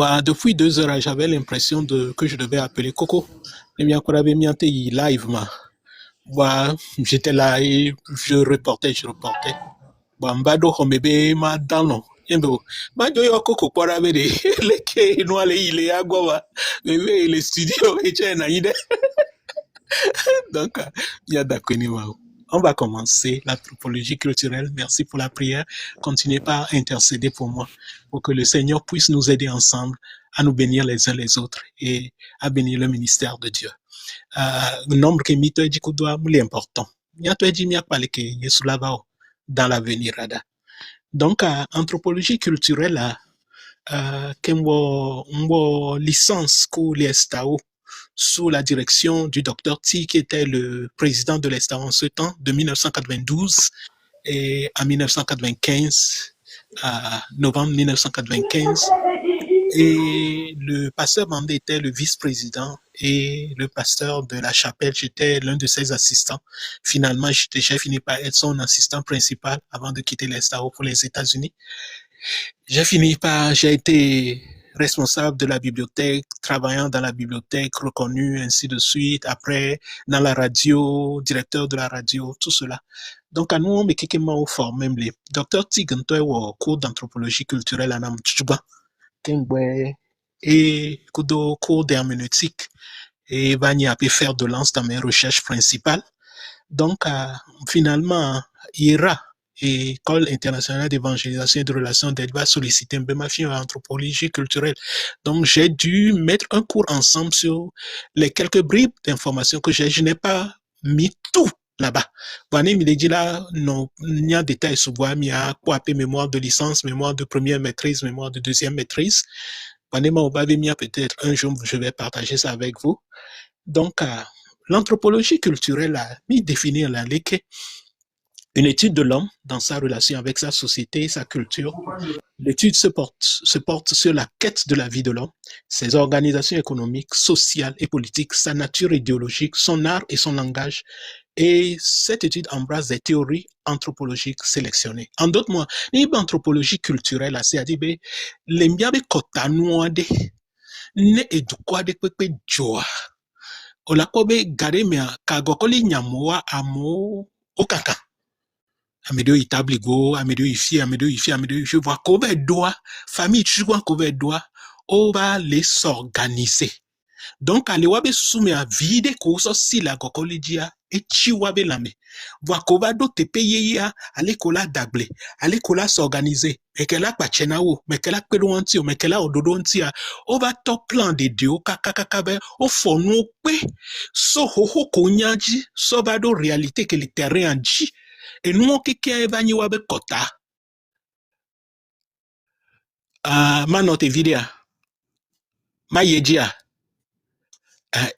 Bah, depuis 2 heures, j'avais l'impression que je devais appeler Coco. Et bien, quand j'avais mis un live, bah, j'étais là et je reportais. Bah, mbado homebe ma dano. Yembo, bah, yo Coco pour avoir des leke no ale ile agwa bébé le studio et tiens na ide. Donc, il y a d'accord. On va commencer l'anthropologie culturelle. Merci pour la prière. Continuez pas à intercéder pour moi, pour que le Seigneur puisse nous aider ensemble à nous bénir les uns les autres et à bénir le ministère de Dieu. Le nombre que mito dit qu'on doit l'important. Miato dit mia pale que Yesu lava dans l'avenir ada. Donc, anthropologie culturelle, kembo licence ko l'estao sous la direction du docteur T, qui était le président de l'État en ce temps, de 1992 et à 1995, à novembre 1995. Et le pasteur Mandé était le vice-président et le pasteur de la chapelle, j'étais l'un de ses assistants. Finalement, j'ai fini par être son assistant principal avant de quitter l'État pour les États-Unis. J'ai été responsable de la bibliothèque, travaillant dans la bibliothèque, reconnu, ainsi de suite. Après, dans la radio, directeur de la radio, tout cela. Donc, à nous, on me quelqu'un formé, le docteur Tiganto est au cours d'anthropologie culturelle à Namtchuba, Kengwe, et cours d'herméneutique, et Vani a pu faire de lance dans mes recherches principales. Donc, finalement, IRA, École internationale d'évangélisation et de relations d'aide, va solliciter ma fille en anthropologie culturelle. Donc, j'ai dû mettre un cours ensemble sur les quelques bribes d'informations que j'ai. Je n'ai pas mis tout là-bas. Bon, il dit là, non, il y a des détails sur moi, il y a quoi appeler mémoire de licence, mémoire de première maîtrise, mémoire de deuxième maîtrise. Bon, peut-être un jour, je vais partager ça avec vous. Donc, l'anthropologie culturelle a mis définir la léque, une étude de l'homme dans sa relation avec sa société et sa culture. L'étude se porte sur la quête de la vie de l'homme, ses organisations économiques, sociales et politiques, sa nature idéologique, son art et son langage. Et cette étude embrasse des théories anthropologiques sélectionnées. En d'autres mots, l'anthropologie culturelle, c'est-à-dire les mbiabe kotanuade ne edukwade pepe joa. Olakobe gade mea kagokoli nyamoa amo okaka. Amedio itabligo, amedio ifi, voit qu'au doit, famille chouan qu'au doit, on va les s'organiser. Donc, allez wabe soume à vide koso si la gokolidia et chiwabe lame. Voit qu'on va te payer ya, allez kola dable, allez kola s'organiser. Mais qu'elle a pas chenao, mais qu'elle a pelouantio, mais qu'elle a ododontia. On va top plan de Dieu, kakakabe, au fond nous pe. So ho konyaji, so va do réalité que le terrain en dit. Et nous, on keke evani wabe kota. Ma note vidéo. Ma yejia.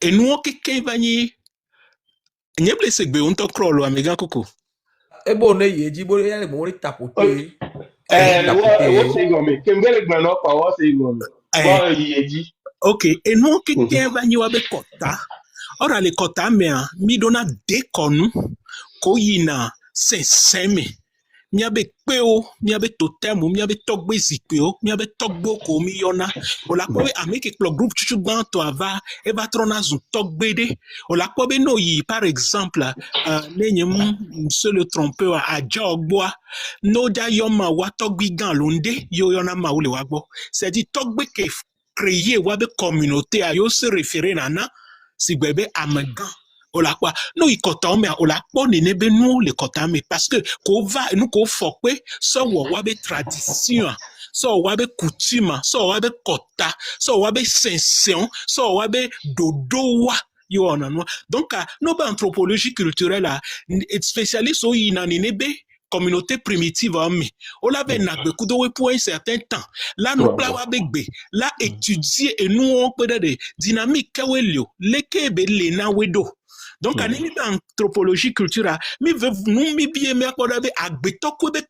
Et nous, on keke evani. Nyeble segbe on to krolo amega koko. Ebo ne yeji bo yale mo ri tapote. What say go me? Kembele gbano pa what say go me? Ba yeji. Okay, et nous, on keke evani wabe kota. Ora le kota mea mi dona dekonu ko yina senseme. Miabe peo, miabe totemo, miabe togbe zikpeo, miabe togbo ko mi yona. Ola kobe ameke klo groupe chuchu banto ava, eva trona zun togbe de. Ola kobe no yi, par exemple, nenyem, monsieur le trompeur a jogboa, no ja yoma wa togbi gan londe, yo yona ma ule wagbo. C'est-à-dire togbe ke créé wabe communauté a yo se référer nana, si bébé amegan. Ola quoi nous y coton mais ola quoi nebe nous le coton mais parce que qu'on va nous qu'on faut que so wabe tradition so wabe coutume so wabe kota so wabe sensation so wabe dodowa yo onano donc nos anthropologie culturelle spécialiste au inanebe communauté primitive mais on l'avait nagbe kudo pour un certain temps là nous plawa begbe là étudier et nous on peut des dynamiques kawelio lekebe lena wedo. Donc, à l'anthropologie culturelle, nous, bien, mais à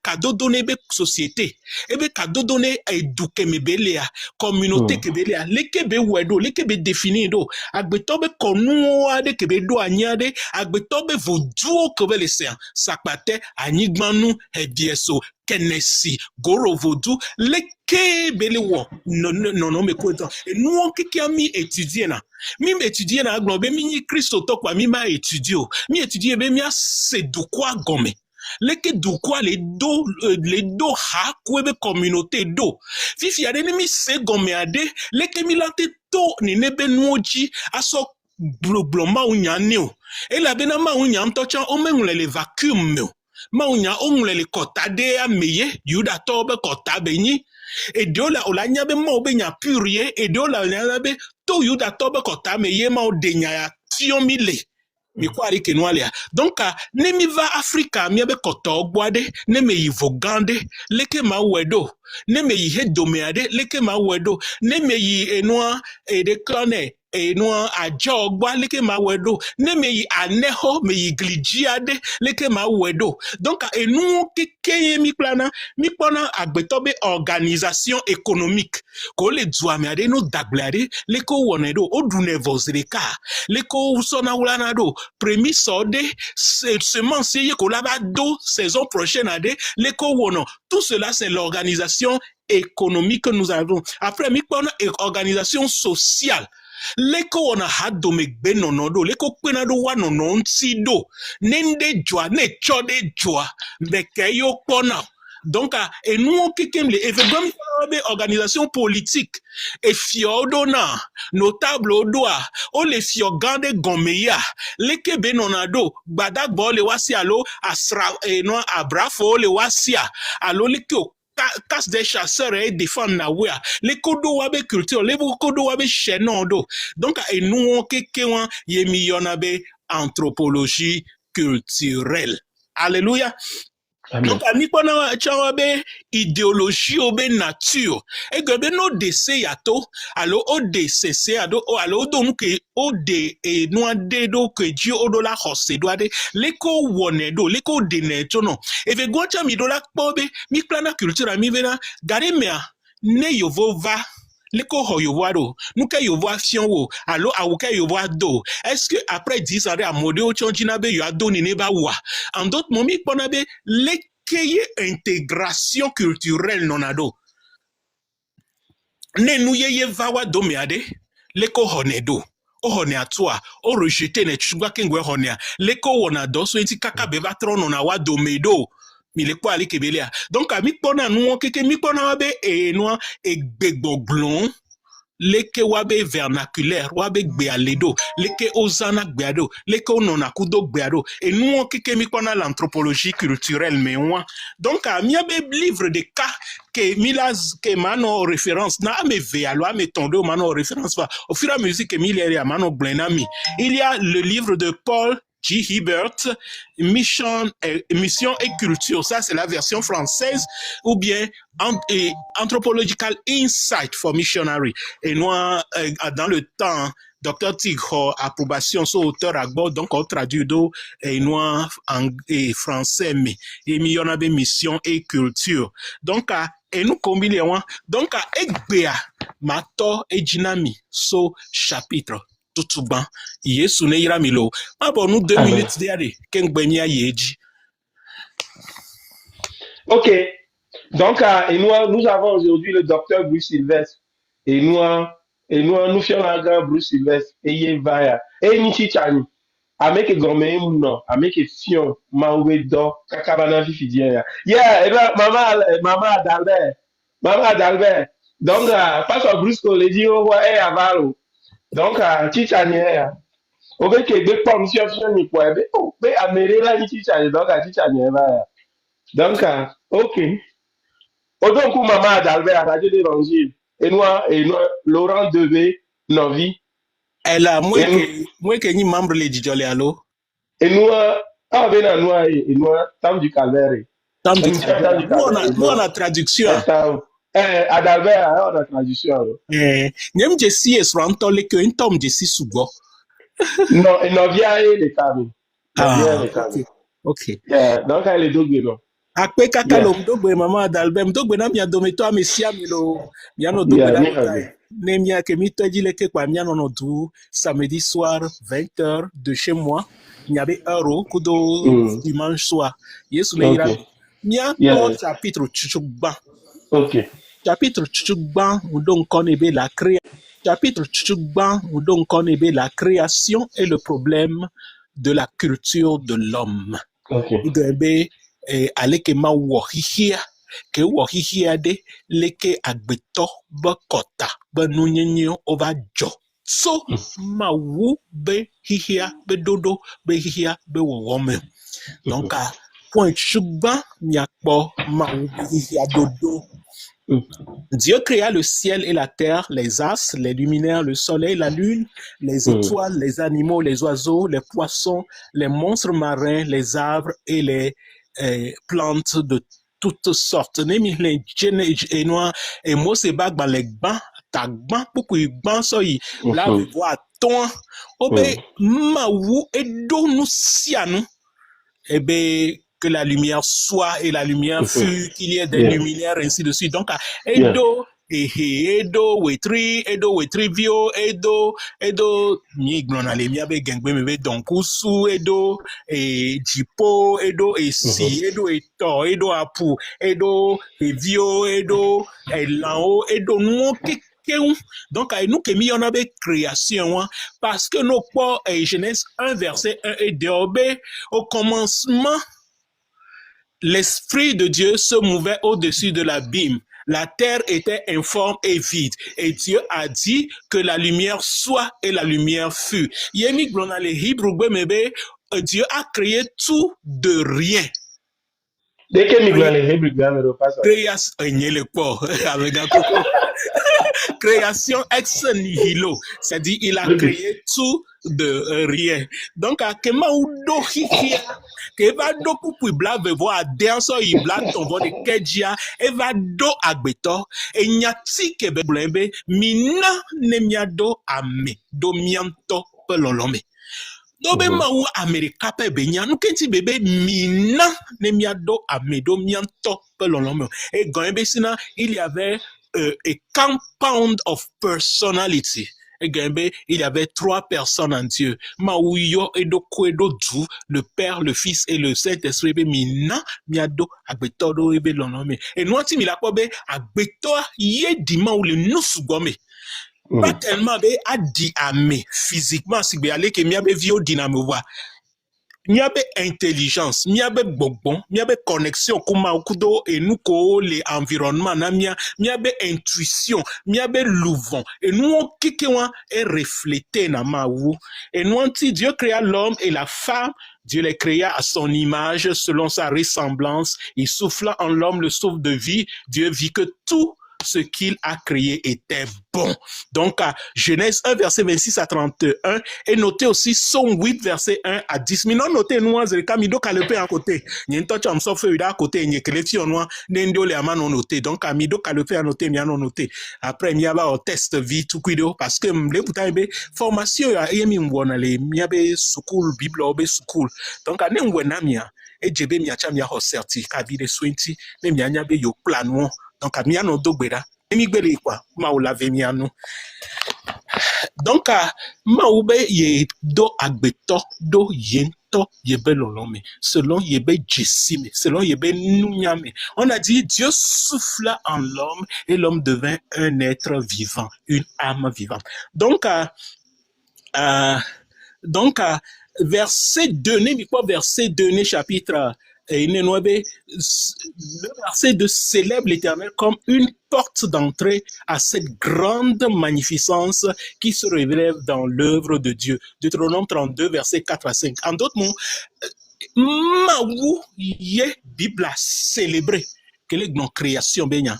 cadeau donné société, et be cadeau donné éduquer mes beléa, communauté que beléa, lekebe wedo, lekebe défini do, agbetobe konu ade kebe do anyade, agbetobe voduo que be lesen, sakpate, anigmanu, ebieso, kenesi goro vodu leke belewo non me ko et nous on qui a mi étudier na mi étudier na globe mi Christo tokwa mi ma étudier mi étudier be mi a c'est du quoi gomé leke du quoi les do ha kwebe communauté do fifi ade mi se gomé ade leke mi lante to ni nebe nuoji aso bloma unya neo e la bena ma unya mtocha o mengle le vacuum me ma unya ongle le kotade ameye yuda tobe kotabe ni e dola olanya be mo be nya purie e dola olanya be to yuda tobe kotame ye ma o denya ya tiomile mi kwari kenwalia donc ne mi va Africa mi be koto gbade ne me yivogande leke ma wedo ne me yi hedomeade leke ma wedo ne me yi enwa e de klane enwa ajo gba leke ma wedo ne me yi aneho me yi gligiade leke ma wedo donc enu kekeye mi plana mi pona agbetobe organisation économique ko le duameade no dagblade leko wonedo odune vozreka leko usona ulanado prémisse de semence ko laba do saison prochaine ade leko wono tout cela c'est l'organisation économique que nous avons après mi pona organisation sociale leko wana hado megbe nonodo leko penado wa nonontido nende joa ne chode joa beke yo pona donc et nous qui aime les événements organisation politique et fiodona notable au doigt o les fiogande gomeya leke benonado badagbo le wasi alo asra no abrafo le wasia alo leke casse des chasseurs et défendre na wea les kodo wabe culture les kodo wabe chenodo donc et nous on kekewan yemi yonabe anthropologie culturelle alléluia. Amen. Donc ani pona chawabe idéologie obe nature et que no dese yato alo o dese ado alo donc o de e no ade do que Dieu odola hose do ade leko wonedo leko de neto no e ve gocha mi dola pobe mi plana culture mi vena gare mea ne yovo va leko ho yovo ado nuka yovo afion wo alo awuka yovo ado est-ce que après 10 ans à modèle chonjina be yo ado ni ne ba wa en d'autres momi pona be lekeye intégration culturelle non ado ne nou ye vawa do me ade leko honedo o hone atwa o rejeter ne chugwa kengwe honea leko wona do so enti kaka be va trono na wa do medo mi le kwa ali kebelia donc mi pona nou keke mi pona wabe e no e gbegboglon leke wabe vernaculaire wabe gbealedo leke ozana gbeado leke onona kudo gbeado et nous keke mi pona l'anthropologie culturelle mais moi donc mi abe livre de cas que milaz que mano référence na me ve alo me tondo mano référence va au fur et à mesure que mi le mano blenami il y a le livre de Paul G. Hibbert, Mission et culture, ça c'est la version française, ou bien Anthropological Insight for Missionary. Et nous, dans le temps, Dr. Tigho, approbation sur auteur à bord, donc on traduit d'eau, et nous, en français, mais il y en a des missions et culture. Donc, et nous combinons, donc, Ekbea, Mato et Jinami, so chapitre. Tout ban yesu ne yira milo ma bon nous 2 minutes derrière kengbemia yeji. OK, donc et nous avons aujourd'hui le docteur Bruce Sylvestre et nous faisons un grand Bruce Sylvestre et yevaya et nichi chani ameke gome no ameke fion mawe do kakabana fifidia yeah et là mama Adalbert donc face à Bruce ko le di o wa e avalo donc chicha ni ya o be ke be pom si option ni po be o be amere la ni chicha ni donc chicha ni ya donc OK o donc maman Adalbert à radio d'évangile et nous Laurent Debé Novi elle a moi que ni membre le dijole allo et nous ben à nous et nous Tam du Calvaire nous on a traduction Adalbert on a traduction nem jesi esranto le que un tom jesi sugo non et Novia et les cami OK donc elle est dogbe non akpe kaka lo mdogbe mama Adalbert mdogbe na mia dometo amesia milo miano dogbe na ne mia ke mito jile ke kwa miano no du samedi soir 20h de chez moi il y avait euro kudo dimanche soir yesu le ira Mia Yeah. chapitre chuchugban. Ok. Chapitre chuchugban donc connaît la création. Chapitre chuchugban donc connaît la création et le problème de la culture de l'homme. Ok. Igbe aleke ma wo hihia ke wo hihia de leke agbeto be kota be nunyenyo ova jo. So ma wu be hihia be dodo be hihia be wowome. Donc à point chugban miakpo ma wu be hihia dodo. Dieu créa le ciel et la terre, les astres, les luminaires, le soleil, la lune, les étoiles, les animaux, les oiseaux, les poissons, les monstres marins, les arbres et les plantes de toutes sortes. Nemi le jene et noa et mo se bag ba le gban tagban pour gban so yi la ve vo aton obe ma wu edo nu sianu ebe que la lumière soit et la lumière fut, qu'il y ait des luminaires, ainsi de suite. Donc, Edo, Edo, Wetrivio, Edo, Mignonale, Miabe, Gengbe, Mebe, Donkusu, Edo, Jipo, Edo, Si, Edo, Eto, Edo, Apu, Edo, Vio, Edo, Elao, Edo, non, donc, nous qui mis en avait création, parce que nos pas Genèse 1, verset 1 et 2, au commencement, l'Esprit de Dieu se mouvait au-dessus de l'abîme. La terre était informe et vide. Et Dieu a dit que la lumière soit et la lumière fut. Yemi glona le Hébreu mebe, Dieu a créé tout de rien. Dès que mi glona le Hébreu me repasse. Création ex nihilo, c'est-à-dire il a créé tout de rien. Donc à kema udo hihia ke va do pupu bla vevo aden so i bla tombo de kejia e va do agbeto e nyati ke be blembe mina ne miado ame do mianto pelolome. Dobe ma ou Amerika pe benya nou kenti bebe mina ne miado ame do mianto pelolome. Et gombe sina il y avait a compound of personality. Et il y avait 3 personnes en Dieu. Maouyo edo kwedo du, le Père, le Fils et le Saint-Esprit. Mina miado agbeto do ebe lonome. Et nous anti mila kobe agbeto ye dima ou le nusugome. Pas tellement be a di ame physiquement si be ale ke miabe vio dinamo wa. Miabe intelligence, miabe bonbon, miabe connexion kuma okudo et nous ko les environnements na miabe intuition, miabe louvon et nous on kikewa est reflété na maou et nous anti Dieu créa l'homme et la femme, Dieu les créa à son image selon sa ressemblance, il souffla en l'homme le souffle de vie, Dieu vit que tout ce qu'il a créé était bon. Donc, à Genèse 1, verset 26 à 31, et notez aussi Somme 8, verset 1 à 10. Mais non, notez, nous, Kamido Kalepe à côté. Niento Cham Sofe à côté, n'y Kelefio, nous, Nendo le Amano noté. Donc, Amido Kalepe à noter, miano noté. Après, miaba au test vie, tout cuido, parce que, les putain, formation, ya, yemi mwonale, miabe, sukul, Bible, obe, sukul. Donc, ane mwenamia, et jebe miacha mia ho certi, kabide swinti, ne mianyabe yo planou. Donc, à miano dogbera, emigbere quoi, ma ou lave miano. Donc, à maoube ye do agbeto, do yento yebe lolome, selon yebe jessime, selon yebe nunyame. On a dit, Dieu souffla en l'homme et l'homme devint un être vivant, une âme vivante. Donc, verset 2, chapitre le verset 2 célèbre l'Éternel comme une porte d'entrée à cette grande magnificence qui se révèle dans l'œuvre de Dieu. Deutéronome 32, verset 4 à 5. En d'autres mots, Maou yé Bible a célébré que les créations benya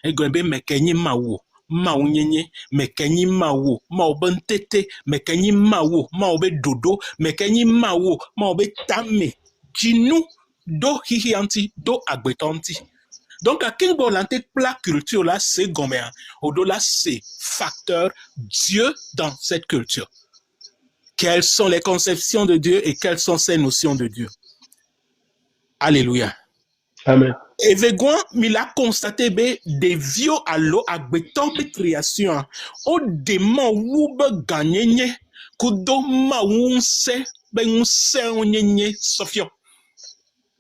et gombe mekenyi Maou. Maou nyenye, mekenyi Maou, Maobe ntete, mekenyi Maou, Maobe dodo, mekenyi Maou, Maobe tame, jinou, do hihianti, do agbetanti. Donc, à Kingo l'anté plat culture là, c'est gommé, au-delà, c'est facteur Dieu dans cette culture. Quelles sont les conceptions de Dieu et quelles sont ses notions de Dieu? Alléluia. Amen. Et Vegoin, il a constaté des vieux à l'eau à béton de création. Au démon ou be gagné, kudo ma unse, ben unse onyenye sofio.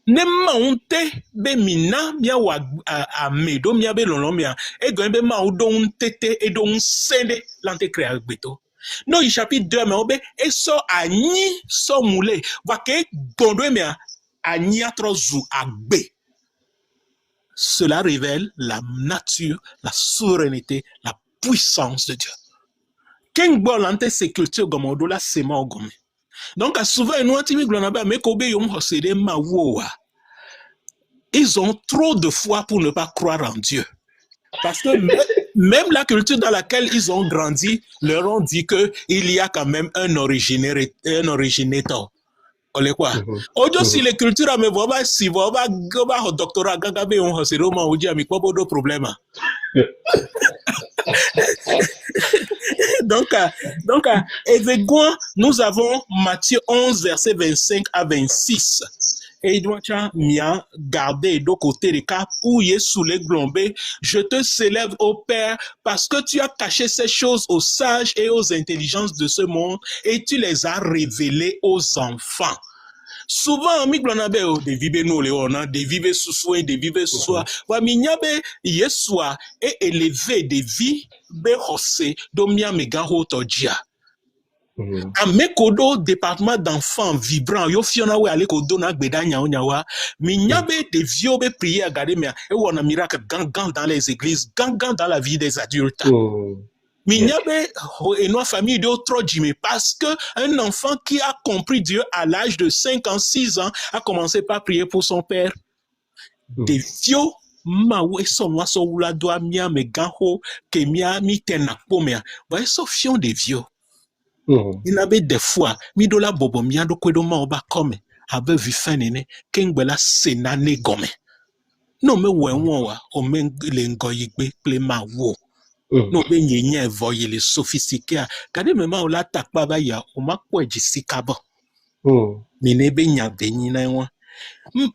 ne maunte be mina mia wa a medo mia be lolo mia e go be ma udon tete e don sende lante crea gbeto no i chapitre 2 mais obe e so anyi so mule wa ke gondo mia anyi atrozu agbe. Cela révèle la nature, la souveraineté, la puissance de Dieu. Ken bolante se culture gomodo la sema ogome. Donc souvent nous antimi glonaba me ko be yom hosede ma woa. Ils ont trop de foi pour ne pas croire en Dieu. Parce que même la culture dans laquelle ils ont grandi leur ont dit qu'il y a quand même un originateur. Olé quoi? Ojo si les cultures me voient si voient goba doctorat gagabe on hosero ma oji ami quoi de problème. Donc Évêgoin, nous avons Matthieu 11 verset 25 à 26. Et il doit bien garder de côté les cas où il est sous les glombés. Je te célèbre au Père parce que tu as caché ces choses aux sages et aux intelligences de ce monde et tu les as révélées aux enfants. Souvent, mi glonabe o de vive no le ona, de vive sous et de vive sous. Wa minyabe yeswa et élevé de vie be hose do mia mega hotojia. A mekodo département d'enfants vibrants yo fiona we ale kodo na gbeda nyawa minyabe de vieux be prier à garder mais e wona miracle gang dans les églises gang dans la vie des adultes. Minyabe et nos familles d'autres jimé parce que un enfant qui a compris Dieu à l'âge de 5 ans, 6 ans a commencé par prier pour son père. Des vieux mawe so moi so wula doa mia me ganho ke mia mi tena pomea. Ba so fion des vieux. Il avait des fois mi dola bobo mia do kwedo ma oba come abe vi fenene kengbela senane gome. No me wenwa o men le ngoyigbe ple ma wo. No be nyenye voye le sophistiqué kade mema o la takpa ba ya o ma ko ejisikabo. Mi ne be nya beni na won.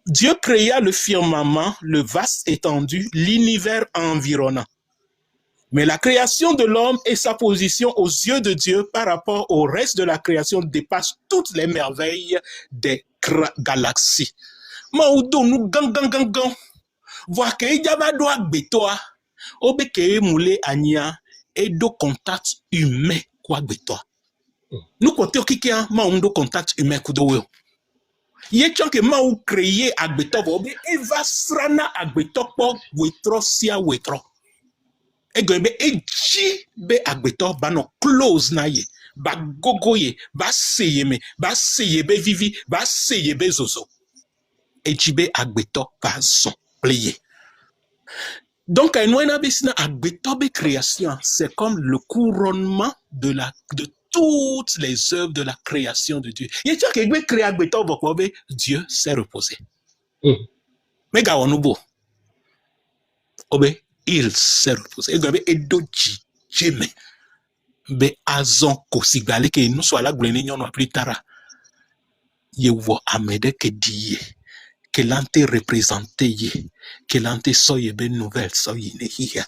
Dieu créa le firmament, le vaste étendue, l'univers environnant. Mais la création de l'homme et sa position aux yeux de Dieu par rapport au reste de la création dépasse toutes les merveilles des galaxies. Maudo nous gang. Voir que yaba doa betoa, obeke moule ania et do contact humain quoi betoa. Nous côté okikia maundo contact humain kudo. Yé que mau créé agbeto bobe eva srana agbeto po wetro sia wetro. Egbe eji be agbeto ba no close na ye ba gogo ye ba seye me ba seye be vivi ba seye be zozo eji be agbeto ba son plié. Donc nous besina agbeto be création c'est comme le couronnement de toutes les œuvres de la création de Dieu. Yé que be créé agbeto bobe Dieu s'est reposé. Mais ga wonubo obe il s'est reposé. Et doji jeme be azon kosigbale ke nous soit la glene nyon plus tard. Ye wo amede ke diye que l'ante représenté ye que l'ante soye be nouvelle soye ne hiya.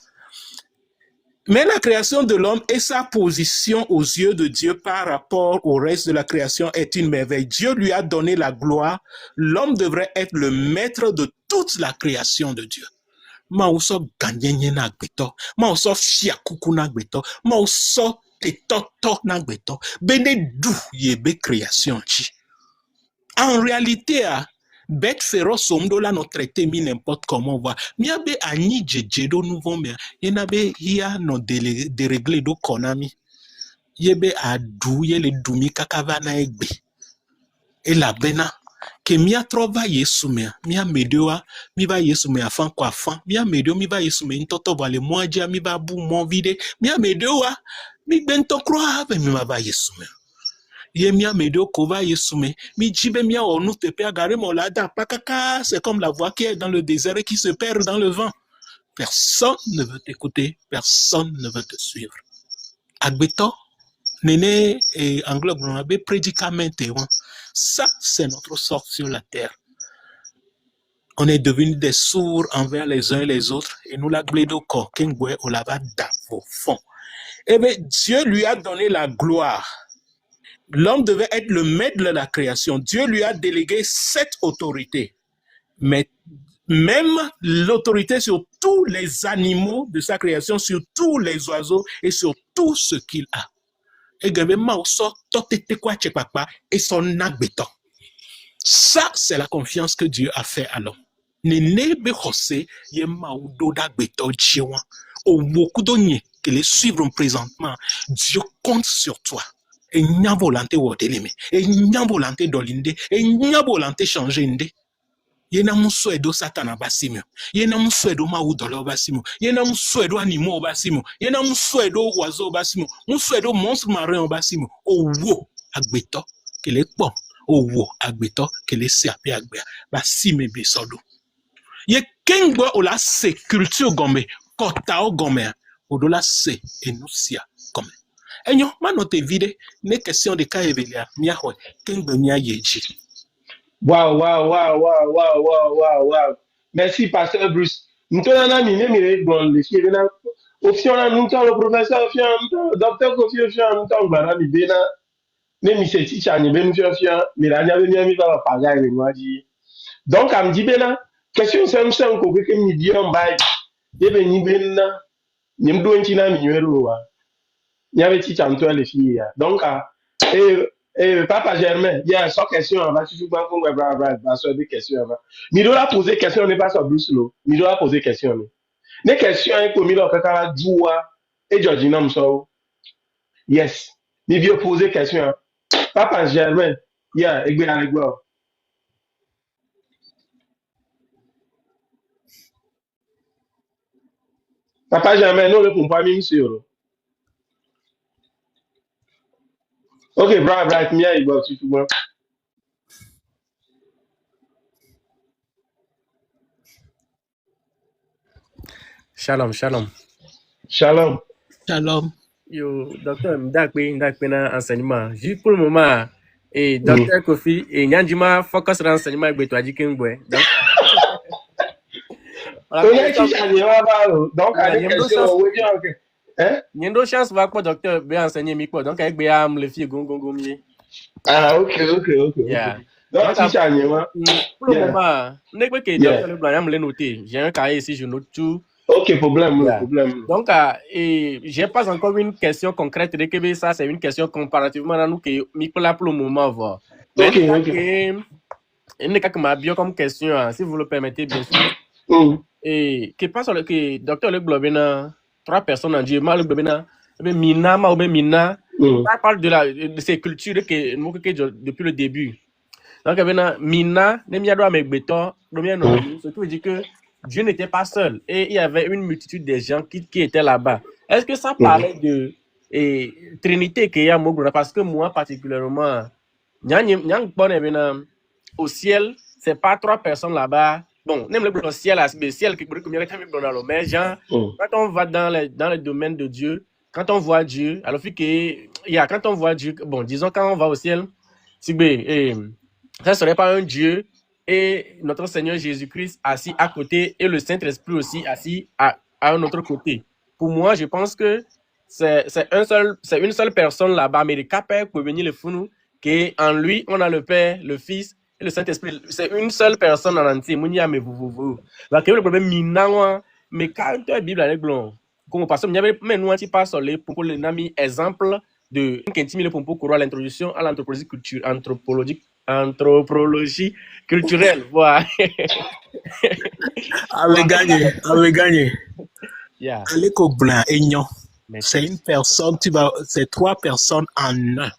Mais la création de l'homme et sa position aux yeux de Dieu par rapport au reste de la création est une merveille. Dieu lui a donné la gloire. L'homme devrait être le maître de toute la création de Dieu. Ma oso ganyenye na gbeto, ma oso fiakuku na gbeto, ma oso tetoto na gbeto, bene du yebe création chi. En réalité, bête féroce somdo la no traité mi n'importe comment va. Miabe ani jejedo nouveau mais yenabe hiya no déréglé do konami. Yebe adu ye le dumi kakava na egbe. Et la bena que mia trova yesu mea mia medewa mi va yesu mea fan kwa fan mia medeo mi va yesu me ntoto vale moja mi va bu mon vide mia medewa mi bento croa be mi va yesu mea ye mia medeo ko va yesu me mi jibe mia onu te pe agare mo la da pakaka c'est comme la voix qui est dans le désert et qui se perd dans le vent. Personne ne veut t'écouter, personne ne veut te suivre. Agbeto Néné et anglo glonabe prédicamente. Ça, c'est notre sort sur la terre. On est devenus des sourds envers les uns et les autres et nous la glédo kengwe au lava au fond. Eh bien, Dieu lui a donné la gloire. L'homme devait être le maître de la création. Dieu lui a délégué cette autorité. Mais même l'autorité sur tous les animaux de sa création, sur tous les oiseaux et sur tout ce qu'il a. Et ça, c'est la confiance que Dieu a fait à l'homme. Au beaucoup d'onniers que les suivront présentement, Dieu compte sur toi. Et n'y a volonté ou délimé, et n'y a volonté d'olinde, et n'y a volonté changer inde. Yena muswedo satana basimo, yena muswedo maudolo basimo, yena muswedo animaux basimo, yena muswedo oiseau basimo, muswedo monstre marin basimo. Owo agbeto que les pom, owo agbeto que les serpents agbe basime besodo. Ye kengwa ola se culture gombe, kota o gombe, odola se enusia gombe. Enyo, manote vide, ne question de cas éveillé, miaho, kengbe mia yeji. Wow, wow, wow, wow, wow, wow, wow, wow. Merci, Pasteur Bruce. Nous t'en avons mis, mais bon, les filles, au fond, nous t'en le professeur, le docteur, nous t'en barra, mais bien, mais c'est si ça, nous t'en mais là, nous avons mis dans la pagaille, mais moi, dit. Donc, à me dit, ben, question simple, que nous disons, bah, et ben, ni ben, ni m'douin tina minuero, il y avait si ça, les filles, donc, Papa Germain, il y a 100 questions avant, si je vois qu'on va sur des questions avant. Mais doit poser question, on n'est pas sur Bruce Lowe. Mais doit poser question. Les questions, comme il a fait Joua et Georgina Mso. Yes. Mais vieux poser question. Papa Germain, yeah, et bien avec moi. Papa Germain, non, le pour pas même sûr. Ok, bravo, bravo, mia, il va aussi tout bon. Shalom, shalom. Shalom. Shalom. Yo, docteur, m'dakpe na enseignement. Juste pour le moment, et docteur Kofi, et Nyanjima focus sur l'enseignement avec toi, Jikingwe. Donc, donc, avec question, oui, bien, ok. Hein? Il y a une chance va quoi docteur bien enseigner mi quoi donc avec Béam le fille gongongomier. Ah ok. Yeah. Donc si ça n'y est pour le moment, n'est pas que docteur le blanc me noté. J'ai un cahier ici, je note tout. Ok, problème. Donc et j'ai pas encore une question concrète de que ça c'est une question comparativement à nous que mi là pour le moment va. Ok. Il n'est que ma bio comme question si vous le permettez bien sûr. Et que passe que docteur le blanc 3 personnes en Dieu, mal Mina, Mina, ça parle de ces cultures que nous depuis le début. Donc, Mina, ce qui veut dire que Dieu n'était pas seul et il y avait une multitude de gens qui étaient là-bas. Est-ce que ça parlait de Trinité qu'il y a parce que moi, particulièrement, au ciel, c'est pas 3 personnes là-bas. Bon, même le ciel, le ciel qui mais genre, quand on va dans le domaine de Dieu, quand on voit Dieu, alors quand on voit Dieu, bon, disons quand on va au ciel, ça serait pas un Dieu et notre Seigneur Jésus-Christ assis à côté et le Saint-Esprit aussi assis à un autre côté. Pour moi, je pense que c'est une seule personne là-bas, mais le Père pour venir le fou, qu'en lui, on a le Père, le Fils, et le Saint-Esprit, c'est une seule personne en entier. Mounia, mais vous. La le problème, mais quand tu as la Bible avec blanc, comme parce que il y avait même nous un petit pas sur les pour les amis exemple de qu'intime pour l'introduction à l'anthropologie culturelle. Voilà. Avait gagné. Yeah. Aleko blanc Aignan. C'est une personne, c'est 3 personnes en un.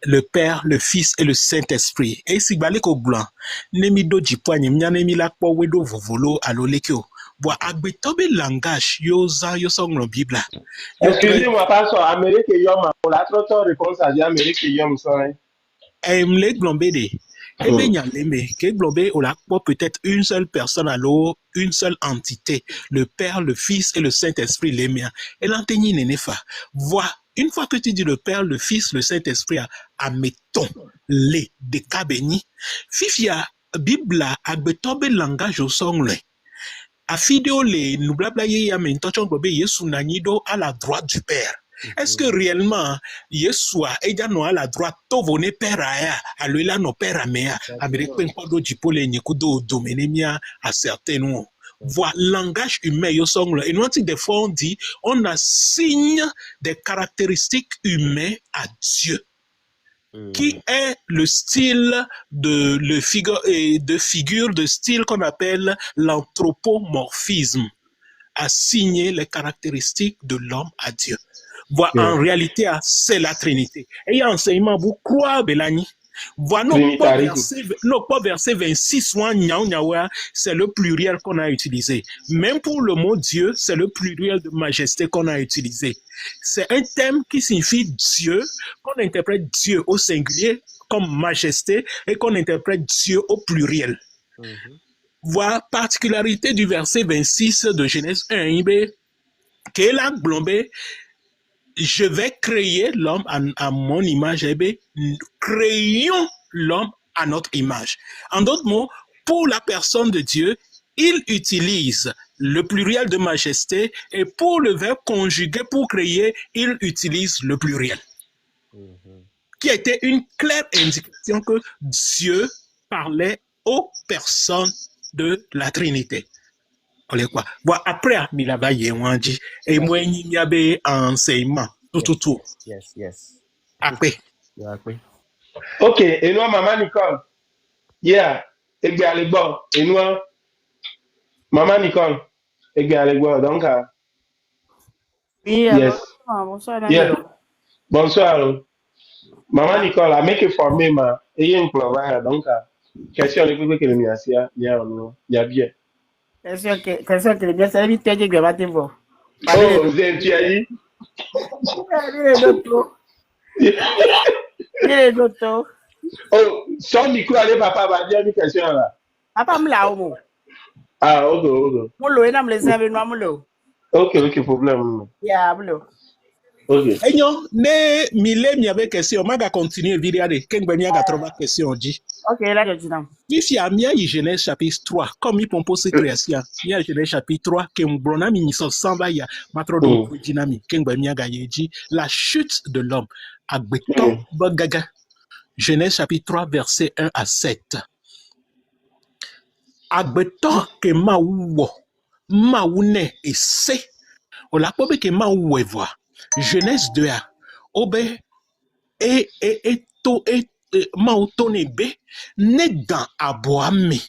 Le Père, le Fils et le Saint-Esprit. Et si baleko blanc, nemi do jipoanye, nemi la po wedo vovolo alolekyo. Bois agbetobe langage, yo song la Bible. Excusez-moi, pasteur, Amérique et Yom, pour la troisième réponse à Amérique et Yom, ça. Le glombédé. Eh bien, que globé, on a peut-être une seule personne à l'eau, une seule entité, le Père, le Fils et le Saint-Esprit, les miens. Et l'antenne n'est pas. Vois, une fois que tu dis le Père, le Fils, le Saint-Esprit, admettons les décabénis, fifia, Bible, agbetobe langage au son a fidéo les nous blablaye ya men tochon globé yesu nanido à la droite du Père. Est-ce que réellement, Yesua, Eja no à la droite, Tovone Pera, Aluela no Pera Mea, Américain Kodo Djipole Nikudo Domenemia à certains noms. Voilà, langage humain, et nous, des fois, on dit, on assigne des caractéristiques humaines à Dieu, qui est le style de figure de style qu'on appelle l'anthropomorphisme, assigner les caractéristiques de l'homme à Dieu. Voilà, en réalité, c'est la Trinité. Et il y a un enseignement, vous croyez, Belani? Voilà, pas verset 26, c'est le pluriel qu'on a utilisé. Même pour le mot Dieu, c'est le pluriel de majesté qu'on a utilisé. C'est un thème qui signifie Dieu, qu'on interprète Dieu au singulier comme majesté et qu'on interprète Dieu au pluriel. Voilà, particularité du verset 26 de Genèse 1, que la globée, je vais créer l'homme à mon image, créons l'homme à notre image. En d'autres mots, pour la personne de Dieu, il utilise le pluriel de majesté et pour le verbe conjugué pour créer, il utilise le pluriel. Qui était une claire indication que Dieu parlait aux personnes de la Trinité. Quoi. Bon, après, il a dit, et moi, il y avait un enseignement, tout. Yes. Après. Ok, et nous, Maman Nicole. Yeah, et bon. Et nous, Maman Nicole, et bon. Donc, oui, yes. Bonsoir, Yeah. Bonsoir. Maman Nicole, a make formé ma, et il y a une plouvre, donc, question de quoi que le mien, il y a bien. Question que bien, ça veut dire que va te voir. Oh, vous êtes dit? Oh, son micro, allez, papa, va dire une question là. Papa, me l'a ou Ah, ok. Moulo, et n'a me laissé avec moi, moulo. Ok, problème. Yeah, moulo. Ok. Et non, ne mille mi avait question, ma ga continuer viriade, ken ben ga trouver question dit. Ok, là je dis non. Ici a mia i Genèse chapitre 3, comme il propose création. Mia Genèse chapitre 3 que brona mi so samba ya matro do dynamique ken ben ga yeji la chute de l'homme agbeto bagaga. Genèse chapitre 3 verset 1 à 7. Agbeto ke maune et se o la pobe ke mawe voa. Genèse 2 a obe maotonebe ne dan aboame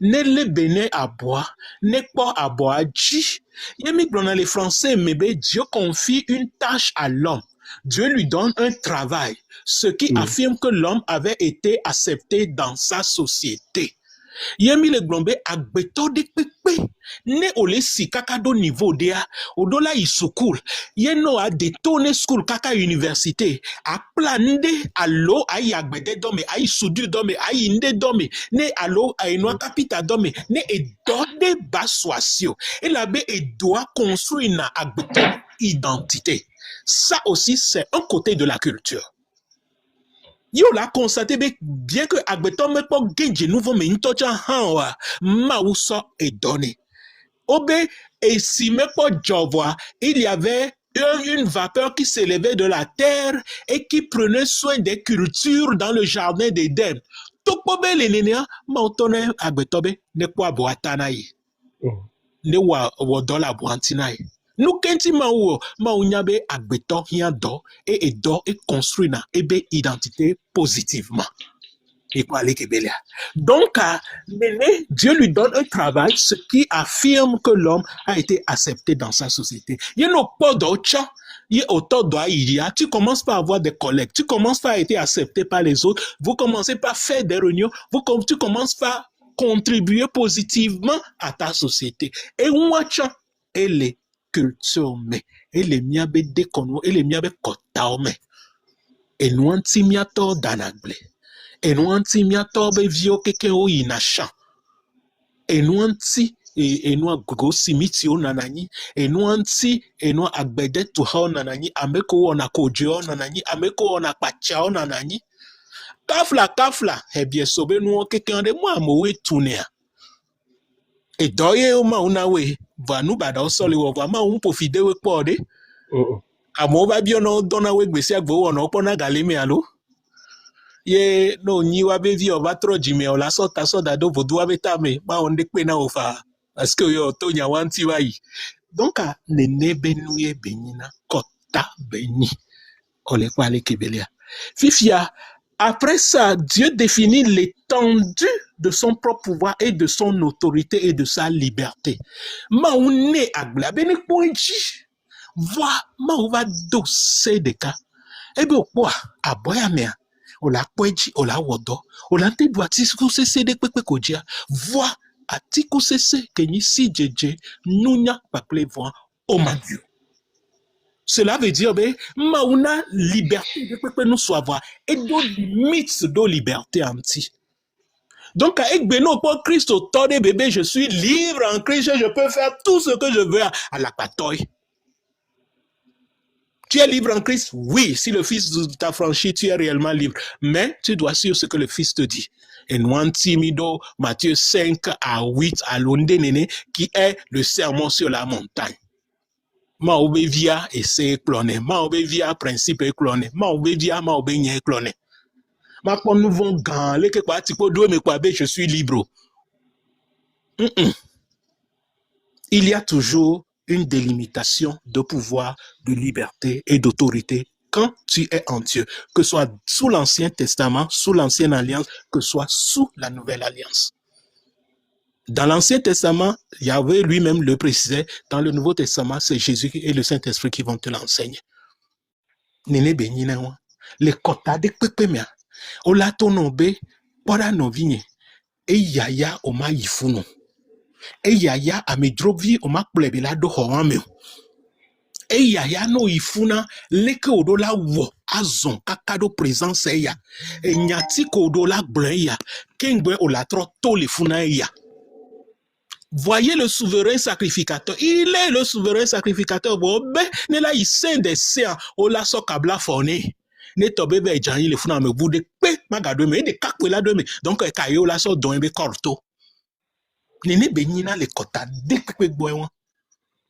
ne lebene aboa ne po aboa ji yemi dans les français mebe Dieu confie une tâche à l'homme. Dieu lui donne un travail, ce qui affirme que l'homme avait été accepté dans sa société. Yemi le glombe agbeto de pepe ne ole si kaka do niveau dea odola isukul yeno a detone school kaka université a planide alo ayi agbede dome ayi sudu dome ayi inde dome ne alo aino kapita dome ne edode baswasio et la be doit construire na agbeto identité. Ça aussi c'est un côté de la culture. Yo la constaté bien que agbeton me po genje nouveau me ntocha hanwa ma uso et donné. Obe et si me po jovoa, il y avait une vapeur qui s'élevait de la terre et qui prenait soin des cultures dans le jardin d'Éden. Topobe le nenia ma otone agbetobe ne kwa boatanayi. Ne wa dola boantinayi. Nous kenti ma unyabe agbeton hien do et do et construit na ebe identité positivement. Et quoi les kebelia. Donc Dieu lui donne un travail, ce qui affirme que l'homme a été accepté dans sa société. Il y a nos pas d'autres. Tu commences par avoir des collègues, tu commences par être accepté par les autres, vous commencez par faire des réunions, tu commences par contribuer positivement à ta société. Et moi, elle est culture me ele miabe dekono ele miabe kotao me enu anti miato danagle enu anti miato be vio keke o inasha enu anti enu agogo simiti o nanani enu anti enu agbede to ha nanani ameko ona kojo nanani ameko ona pacha o nanani kafla hebie sobe nu keke ande mo amowe tunea et doye o ma unawe va nu bada o soli wo va ma un pofide we pode Amo ba bio no dona we gbesi agbo no pona galeme alo. Ye no nyi wa be vi o va tro jime o la sota soda do vodu wa beta me ba on de pe na o fa parce que yo to nya wanti wa yi. Donc a nene benouye benina kota beni ole kwa le kebelia. Fifia, après ça, Dieu définit l'étendue de son propre pouvoir et de son autorité et de sa liberté. Maoune agla bene pointi. Voix ma dossé de cas. Ebe okwa aboya mea. Ola pointi ola wodo. Ola te doati kusese de pepe kojia. Voix atiku sese kenyi si jeje nunya pakle voix oh mon Dieu. Cela veut dire ben mauna liberté de pepe nous soit voir et do limite de liberté anti. Donc avec Beno pour Christ au temps des bébés, je suis libre en Christ, je peux faire tout ce que je veux à la patoille. Tu es libre en Christ? Oui, si le Fils t'a franchi, tu es réellement libre. Mais tu dois suivre ce que le Fils te dit. Et nous, Timido, Matthieu 5 à 8, à l'onde néné, qui est le sermon sur la montagne. Ma obe via essayer cloner, ma obe via principe cloner, ma obe via ma obe nye cloner. Ma pour nous vont gagner que quoi, tipo doué mais quoi, je suis libre. Il y a toujours une délimitation de pouvoir, de liberté et d'autorité quand tu es en Dieu, que ce soit sous l'Ancien Testament, sous l'Ancienne Alliance, que ce soit sous la Nouvelle Alliance. Dans l'Ancien Testament, Yahweh lui-même le précisait. Dans le Nouveau Testament, c'est Jésus et le Saint-Esprit qui vont te l'enseigner. Nene benina le kota de pepemia. Ola tonobe pora novigne. E yaya oma yifuno. E yaya amedrovi oma plebela do hoameo. E yaya no ifuna leke odola wo azon kakado présence ya. E nyati ko odola blen kengbe olatro to le funa ya. Voyez le souverain sacrificateur. Il est le souverain sacrificateur. Ne la isen des séants. O la so kabla forné. Ne tobe be jani le funa me bude pe magado me de kakwela de me. Donc kayo la so don be korto. Ne benina le kota de pe boyon.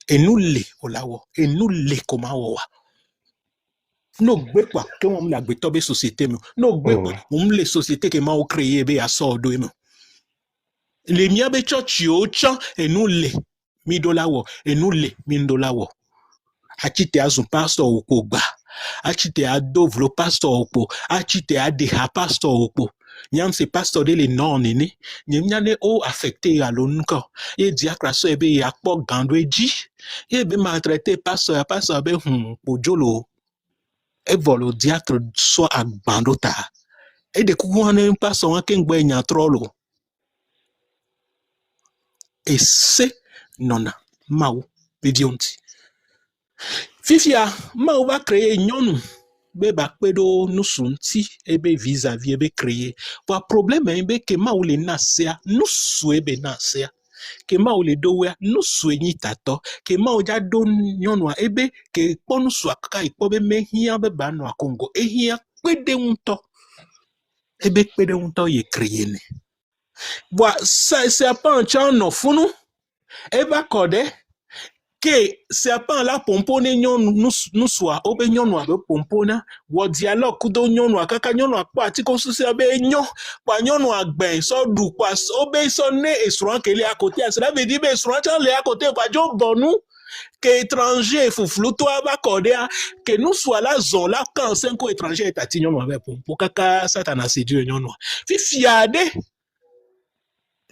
Et nous les olawo. Et nous les koma wa. No gbe kwa ke on la gbe tobe société me. No gbe kwa on les sociétés que ma o créé be a so do me. Les miabe chochio chan et nous les midolawo et nous les mindolawo. Achite azun pastor okogba. Achite adovlo pastor opo. Achite adeha pastor opo. Nyam se pastor de le non nene. Nyam o affecté à l'onko. Et diakra so ebe yakpo gandwe ji. Ebe maltraité pastor be pojolo. E volo diatre so agbandota. E de kuwane pastor kengbe nyatrolo. Et c'est nona mau bevionti. Fifia mau va créer nyonu beba pedo nusunti ebe vis-à-vis ebe créer. Pour problème ebe que mau le nasea nusu ebe nasea. Que mau le doya nusu enyi tato. Que mau ja do nyonu ebe que ponu swaka ipobe me hia beba no Congo. E hia pede unto. Ebe pede unto ye créer ne. Voilà, ça c'est pas un chan no funu. Eva kode que c'est pas la pompone nyon nous soit obe nyon wa be pompona wo dialogue kudo nyon wa kaka nyon wa pa ti ko susi abe nyon pa nyon wa gben so du pa obe so ne esran ke le à côté cela veut dire be esran chan le à côté pa jo bonu que étranger fouflou toi va kode que nous soit la zone là quand 5 étrangers est ati nyon wa be pompo kaka satana c'est Dieu nyon wa fi fiade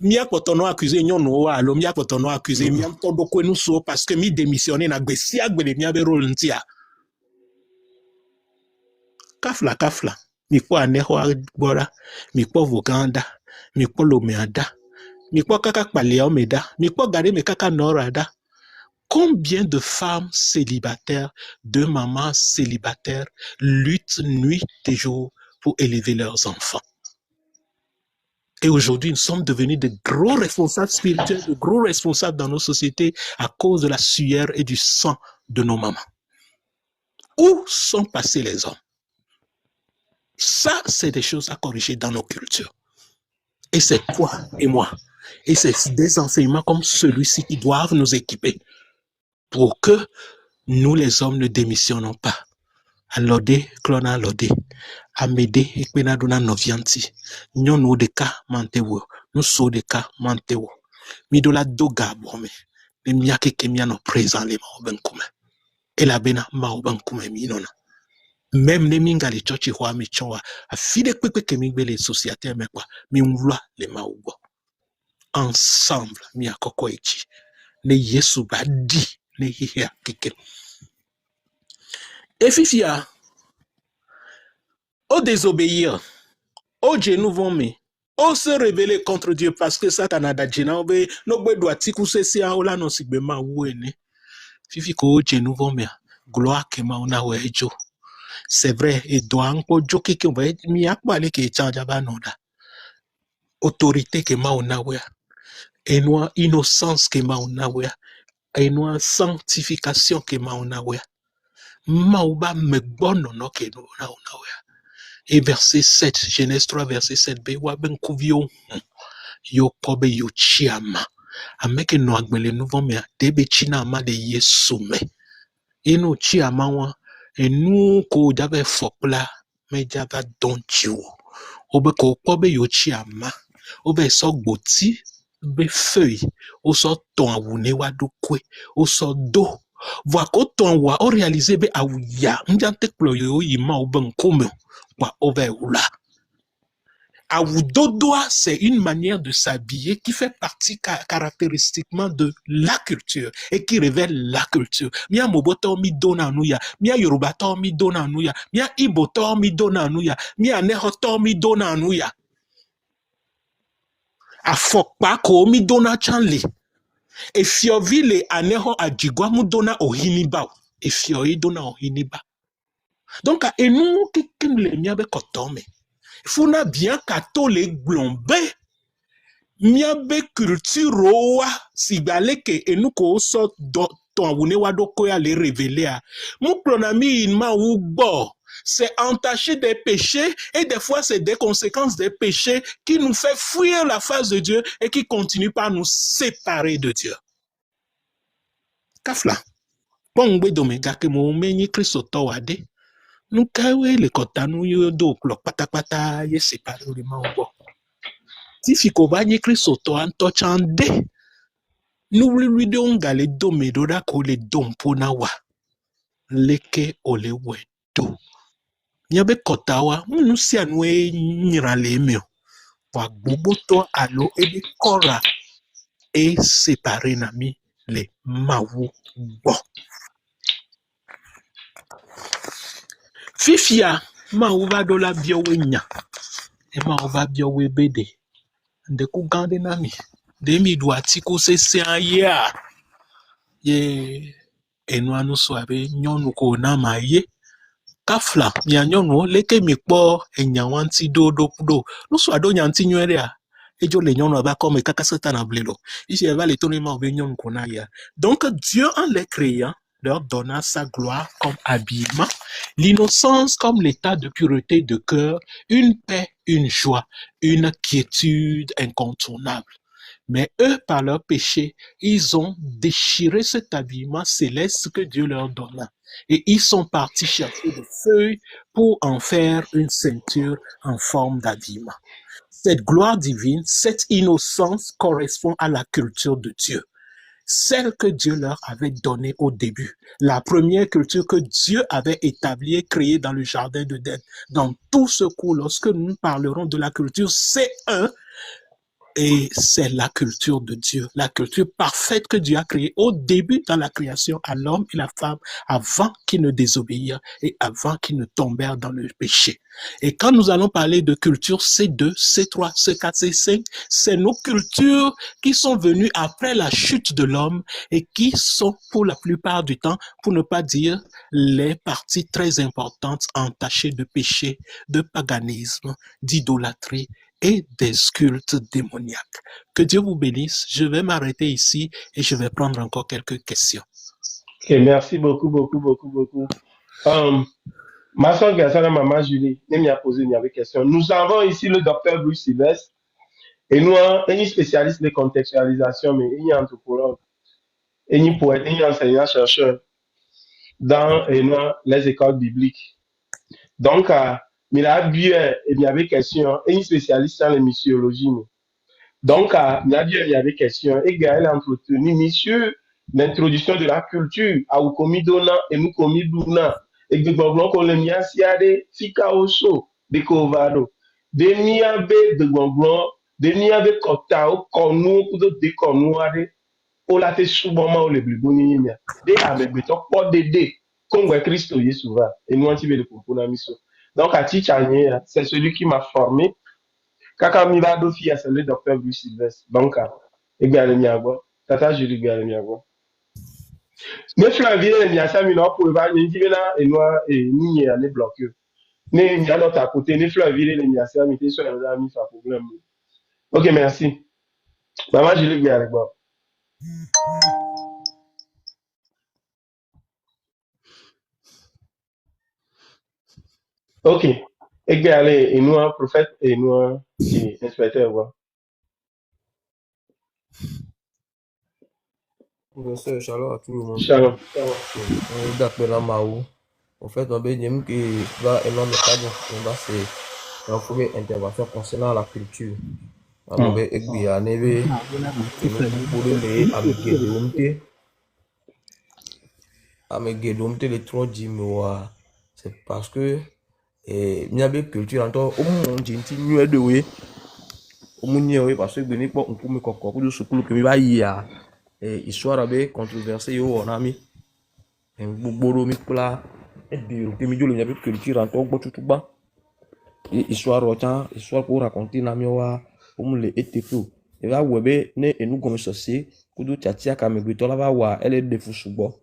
mia potono accusé nyono wa lo mia potono accusé mia todo ko nu so parce que mi démissionné na gbesi agbele mia be role ntia kafla mi ko aneho agbora mi ko voganda mi ko lo meada mi ko kaka pale o meda mi ko gare me kaka norada. Combien de femmes célibataires, de mamans célibataires luttent nuit et jour pour élever leurs enfants? Et aujourd'hui, nous sommes devenus de gros responsables spirituels, de gros responsables dans nos sociétés à cause de la sueur et du sang de nos mamans. Où sont passés les hommes? Ça, c'est des choses à corriger dans nos cultures. Et c'est toi et moi. Et c'est des enseignements comme celui-ci qui doivent nous équiper pour que Nous, les hommes, ne démissionnons pas. Alode, clona alode. Amede, ekpena dona novianti. Nyonu deka mantewo. Nuso deka mantewo. Midola doga bome. Ne miake ke miano présent le maoben kume. Et la bena maoben kume minona. Même les minga les chochi hoa mi chowa. A fide kwe ke mingbe les sociétés me kwa. Mi mvla le maobo. Ensemble, mi akoko echi. Ne yesu ba di. Ne hihe keke. Et fifia. Au désobéir. Au genou vont me. Au se révéler contre Dieu parce que Satan a d'adjena obe. No gbe doit tiku se si a ola no sigbe ma ouene. Fifi ko au genou vont me. Gloire que ma ona wejo. C'est vrai, et doit encore joker que mi akbale ke chanja ba noda. Autorité que ma ona we. Et noa innocence que ma ona we. Et noa sanctification que ma ona we. Ma oba me bono no que no ona we. Et verset 7, Genèse 3, verset 7b, waben kuvio yo kobe yo chiama. Ameke no agbele nouveau me debe china ama de yesume. Eno chiama wa enu ko jabe fokla me jaba donchiwo. Obe ko kobe yo chiama. Obe so gboti be feuille. O so ton awune wa do kwe. O so do. Voa ko ton wa o réaliser be awuya. Mjante klo yo yima obe nkome. Wa obe ula. Awudodoa, c'est une manière de s'habiller qui fait partie caractéristiquement de la culture et qui révèle la culture. Mia moboto mi dona nuya, mia yorubato mi dona nuya, mia iboto mi dona nuya, mia nehoto mi dona nuya. Afokpa ko mi dona chanli. E fiovile aneho ajigwa mu dona ohiniba. E fioi dona ohiniba. Donc, et nous, qui le mia be kotome. Funa bien kato le glombe. Miabe culture wa sigaleke enuko so ton awune wa doko ya le révéler. Mon pronami inma ou bo. C'est entaché des péchés et des fois c'est des conséquences des péchés qui nous fait fuir la face de Dieu et qui continue par nous séparer de Dieu. Kafla. Pongbe domega ke mo meni Kristo to wade. Nou kawe le kotanu yo do klok pata ye séparé le ma bo. Si fiko vanyi Kristo to antochande. Nous lui donnons les dom et doda ko le dom ponawa. Leke ole wedo. Nyabe kotawa, nous si anwe nira le meo. Wa boboto alo ebe kora. Et séparer nami le mawu bon. Fifia, mawu va do la biowe nya. E mawu va biowe bede. De ku gande nami. De mi do atiko se aya. Ye enu anu swabe nyonu ko na ma ye kafla mia nyonu leke mi po enyawanti do no swado nyanti nywere a ejo le nyonu aba comme kakaseta na blelo ici va le tonner ma nyonu ko na ya. Donc Dieu en les créant leur donna sa gloire comme habillement, l'innocence comme l'état de pureté de cœur, une paix, une joie, une quiétude incontournable. Mais eux, par leur péché, ils ont déchiré cet habillement céleste que Dieu leur donna. Et ils sont partis chercher des feuilles pour en faire une ceinture en forme d'habillement. Cette gloire divine, cette innocence correspond à la culture de Dieu. Celle que Dieu leur avait donnée au début. La première culture que Dieu avait établie et créée dans le jardin d'Éden. Dans tout ce cours, lorsque nous parlerons de la culture, c'est et c'est la culture de Dieu, la culture parfaite que Dieu a créée au début dans la création à l'homme et la femme avant qu'ils ne désobéissent et avant qu'ils ne tombèrent dans le péché. Et quand nous allons parler de culture C2, C3, C4, C5, c'est nos cultures qui sont venues après la chute de l'homme et qui sont pour la plupart du temps, pour ne pas dire les parties très importantes entachées de péché, de paganisme, d'idolâtrie et des cultes démoniaques. Que Dieu vous bénisse. Je vais m'arrêter ici et je vais prendre encore quelques questions. Ok, merci beaucoup. Ma soeur Gassana, maman Julie, elle m'a posé une question. Nous avons ici le docteur Bruce Sylvestre et nous avons un spécialiste de contextualisation, mais il y a un anthropologue, il y a un poète, il y a un enseignant-chercheur. dans les écoles bibliques. Donc, il a vu, il y avait question, et une spécialiste dans la missiologie. Donc, il y avait question, et Gaël a entretenu, monsieur, l'introduction de la culture, à Ukomidona et Mukomiduna, et que Gbongbon Kolonia Siade, Fika Oso, de Kovado, de Niabe de Gbongbon, de Niabe Kotao, Konu, Kudo de Konuade, Ola te soubama ou le bliboni, de Amebeto, pas de Kongwe Christo Yesuva, et nous antivé de Kumpunamiso. Donc, à Tichanye, c'est celui qui m'a formé. Kaka Milado Fia, c'est le docteur Bruce Sylvestre. Donc, égal Miagua. Tata Julie Égal Miagua. Ne flavie les miasa mino pour va n'indivena et noir et ni à les bloquer. Ne n'y a l'autre à côté, ne flavie les miasa mi te sur les amis, ça problème. Ok, merci. Maman Julie Égal Miagua. Ok. Égal et noir prophète et noir et inspecteur. Professeur, shalom à tout le monde. Shalom. On est d'après la Maou. En fait, on va dire que là, énorme cadre, on va c'est la première intervention concernant la culture. Alors, on va écrire à Neve, pour les Améguédomte, les trois dimois. C'est parce que, il y a des cultures, au monde, j'ai une nuée de oui. Au monde, parce que, il n'y a pas un peu de coco, de souple que va y a. Histoire avec controversée on a mis un bobo mi pla et dire que mi jolo nyabe culture en tout botu tuba histoire autant histoire pour raconter na miwa om le etefu et va webe ne enu gomi sosi kudu chatia ka megbito la va wa ele de fusubo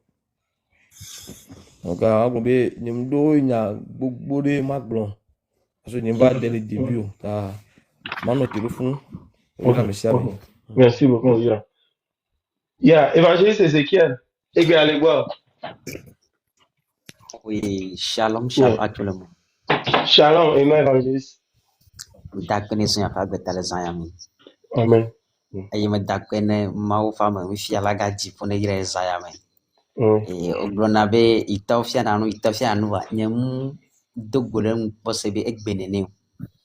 donc a gobe nyemdo nya gbogbo de maglon parce que nyemba dès le début ta mano téléphone merci beaucoup yeah. Yeah, évangéliste Ézéchiel, et allez voir. Oui, shalom, shalom à tout le monde. Shalom, et non évangéliste. Dakone son y'a pas bête les ayami. Amen. Et me dakone mau femme mi fia la gaji pour ne dire les ayami. Et au glonabe itofia nanu wa nyem dogolem posebe ek benene.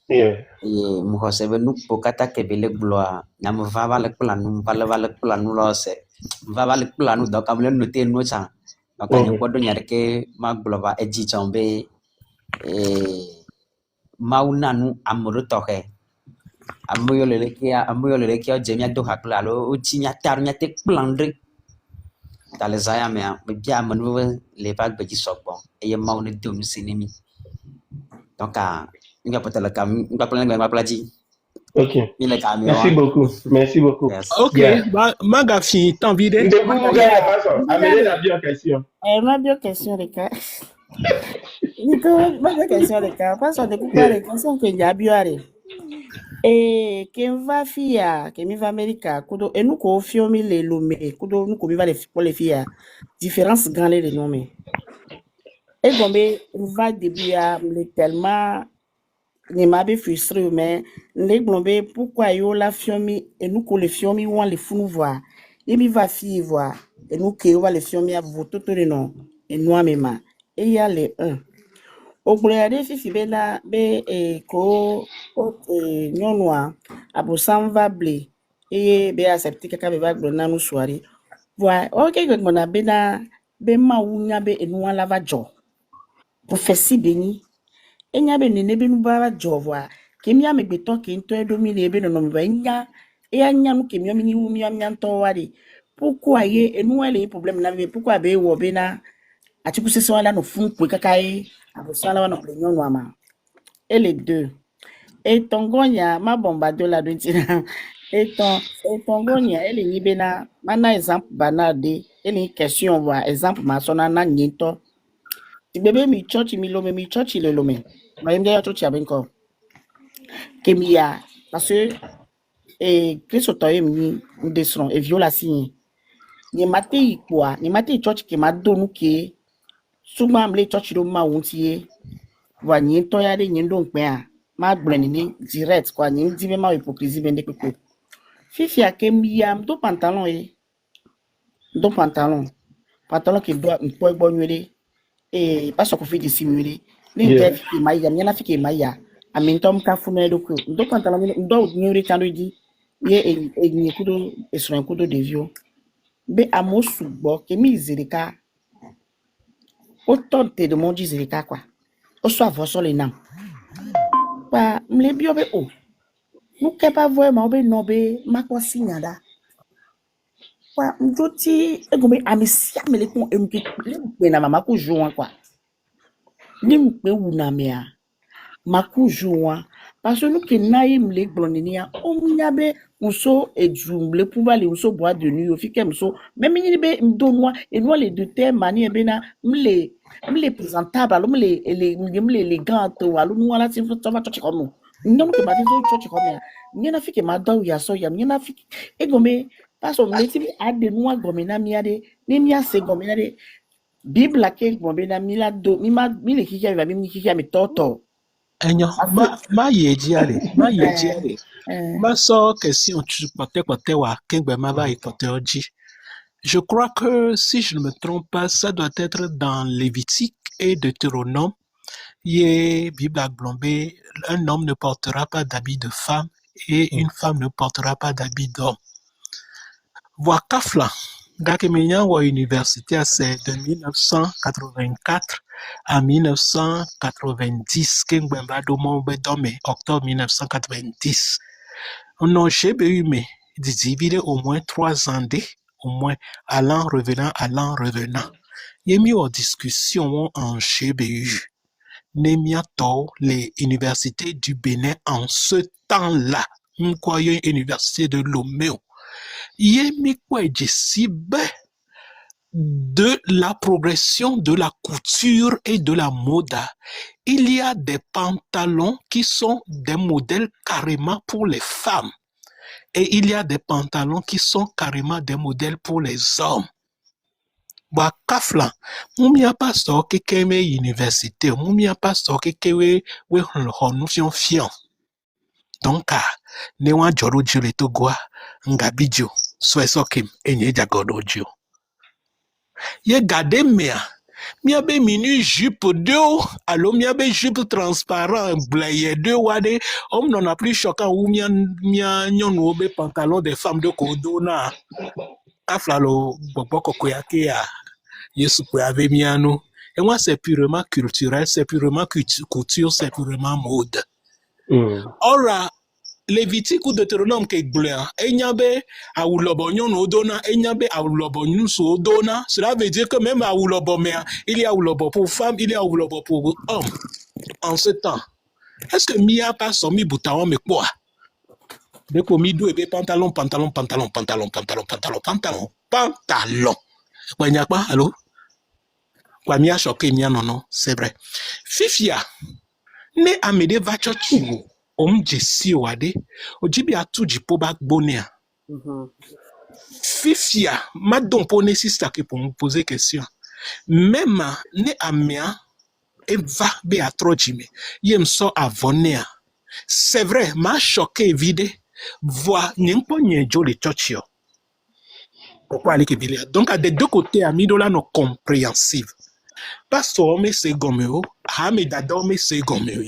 Yeah. Et mu hosebe nu pokata kebele gloa nam vava le planu vale planu lo se. Vava le planu donc am le noter no cha. Donc nyem ko do nyarke ma glova eji chombe mau nanu amuru toke amoyo lele kia jemia do hakla lo uchinya tarunya te plandre tale zaya me bia manu le bag beji sokbo e mau ne dum sinimi donc nga potala kam nga plan nga plaji. Ok. Merci beaucoup. Merci beaucoup. Yes. Ok. Yeah. Magafi, t'as envie de... Amenez la bien question. Ma bien question, les gars. Nico, ma bien question, les gars. Parce qu'on découvre les questions que j'ai bien. Et qu'on va faire, qu'on va Amérique, et nous qu'on fait les nommés, qu'on nous qu'on va les faire, différence grande les nommés. Et comme on va début à tellement ne m'a pas frustré mais les globés pourquoi yo la fiomi et nous que les fiomi on les fous voir et mi va fi voir et nous que va les fiomi à voter tout le nom et nous même et il y a les un au gloire si bela be ko nyonwa abosan va blé et be accepter que ka va glona nous soirée voilà OK que mon abena be ma wunya be et nous la va jo pour faire si béni enya be nene be nubara jovwa kemia megbeto ke nto edomile ebe no nomba enya enya nu kemia mini umia nto wari pourquoi ye enu ele problème na be pourquoi be wo be na atiku sese wala no fun pe kakai abosala wana plenyo no ama et les deux et tongonya ma bomba de la dotina et tongonya ele ni be na mana exemple banade ele question wa exemple ma sona na nyito bébé mi church mi church le lome mais me church abenko kemia parce que Christ otoye mi ndesron e violation ni mate quoi ni mate church ke ma donu ke suma mle church do ma wontie wa ni to ya de ni ndo npe a ma gbleni ni direct quoi ni di me ma hypocrisie bende pepe fifi a kemia do pantalon pantalon ke do npo egbo nwere Et pas ce qu'on fait dissimuler. Ni Yeah. te fi maya, mi na fi ke maya. Amin tom ka fune do ko. Ndo pantalon ndo nyuri kanu di. Ye e kudo esron kudo devio. Be amosu bo ke mi zirika. Autant de mon zirika kwa. O so avoso le nam. Pa mle bio be o. Nou ke pa vraiment be no be makwa signada. Pa mjoti egome amisia mele kon emke le na mama ko joan kwa. Ni mpe wuna mea. Maku joan. Parce que nous que naïm les blondiniens, on m'yabe ouso et jumble pour aller ouso bois de nuit au fikem so. Même il be m'donnois et nous les deux thèmes mani bena m'les présentable alors m'les élégante ou alors nous ala si ça va toucher comme nous. Non que ma maison toucher comme ya. N'y na fi que ma dou ya so ya n'y na fi et gomé parce que m'leti a de noix gomé na miade ni mia se gomé na de Bible la ke gomé na mila do mi ma mi le kikia va mi kikia mi toto. Enyo, ma yejiale, ma so question tu pote wa kengbe ma va pote oji. Je crois que si je ne me trompe pas, ça doit être dans Lévitique et Deutéronome. Yé Bible Blombe, un homme ne portera pas d'habit de femme et une femme ne portera pas d'habit d'homme. Voir Kafla, Gakemenya wa université, c'est de 1984 à 1990, Kengwemba Domombe Dome, octobre 1990. On a divisé au moins 3 ans, au moins allant, revenant. Il y a mis en discussion en GBU. Nemiato, les universités du Bénin en ce temps-là, une université de Lomé. Il y a mis quoi de la progression de la couture et de la mode. Il y a des pantalons qui sont des modèles carrément pour les femmes. Et il y a des pantalons qui sont carrément des modèles pour les hommes. Bah, kafla, mumia pastor kekeme université, mumia pastor kekewe we nous fiant. Donc, ne wan joro jure to gwa, ngabijo, soesokim, enye jagodojo. Ye gade mea, miabe minu jupe de, alo miabe jupe transparent, blaye de wade, homme n'en a plus choquant ou mia nyon obe pantalon des femmes de Kodona. Kafla lo boko koyake ya Yesu ave miano. Et moi, c'est purement culturel, c'est purement couture, c'est purement mode. Ora, Lévitique ou Deutéronome ke blanc, enyabe a ulobo nyon odona, enyabe a ulobo nyuso odona. Cela veut dire que même à ulobo mea, il y a ulobo pour femme, il y a ulobo pour homme. En ce temps, est-ce que Mia pas somi boutaon mais quoi? Dès qu'on mi do ebe pantalon. Ouais, n'y a pas, allô? Quoi, Mia choqué, Mia non, c'est vrai. Fifia, ne amede vachochi. Jesi wade ojibi atuji pobak bonea. Fifia madon pone sister que pour me poser question. Même ne amia eva be atrojime yem so avonea. C'est vrai, ma choqué vide voix n'impo nyejo le chochio. Pourquoi aller que bilia? Donc à des deux côtés amidola no compréhensive. Pastor me se gomeo, hame dadome se gomeo.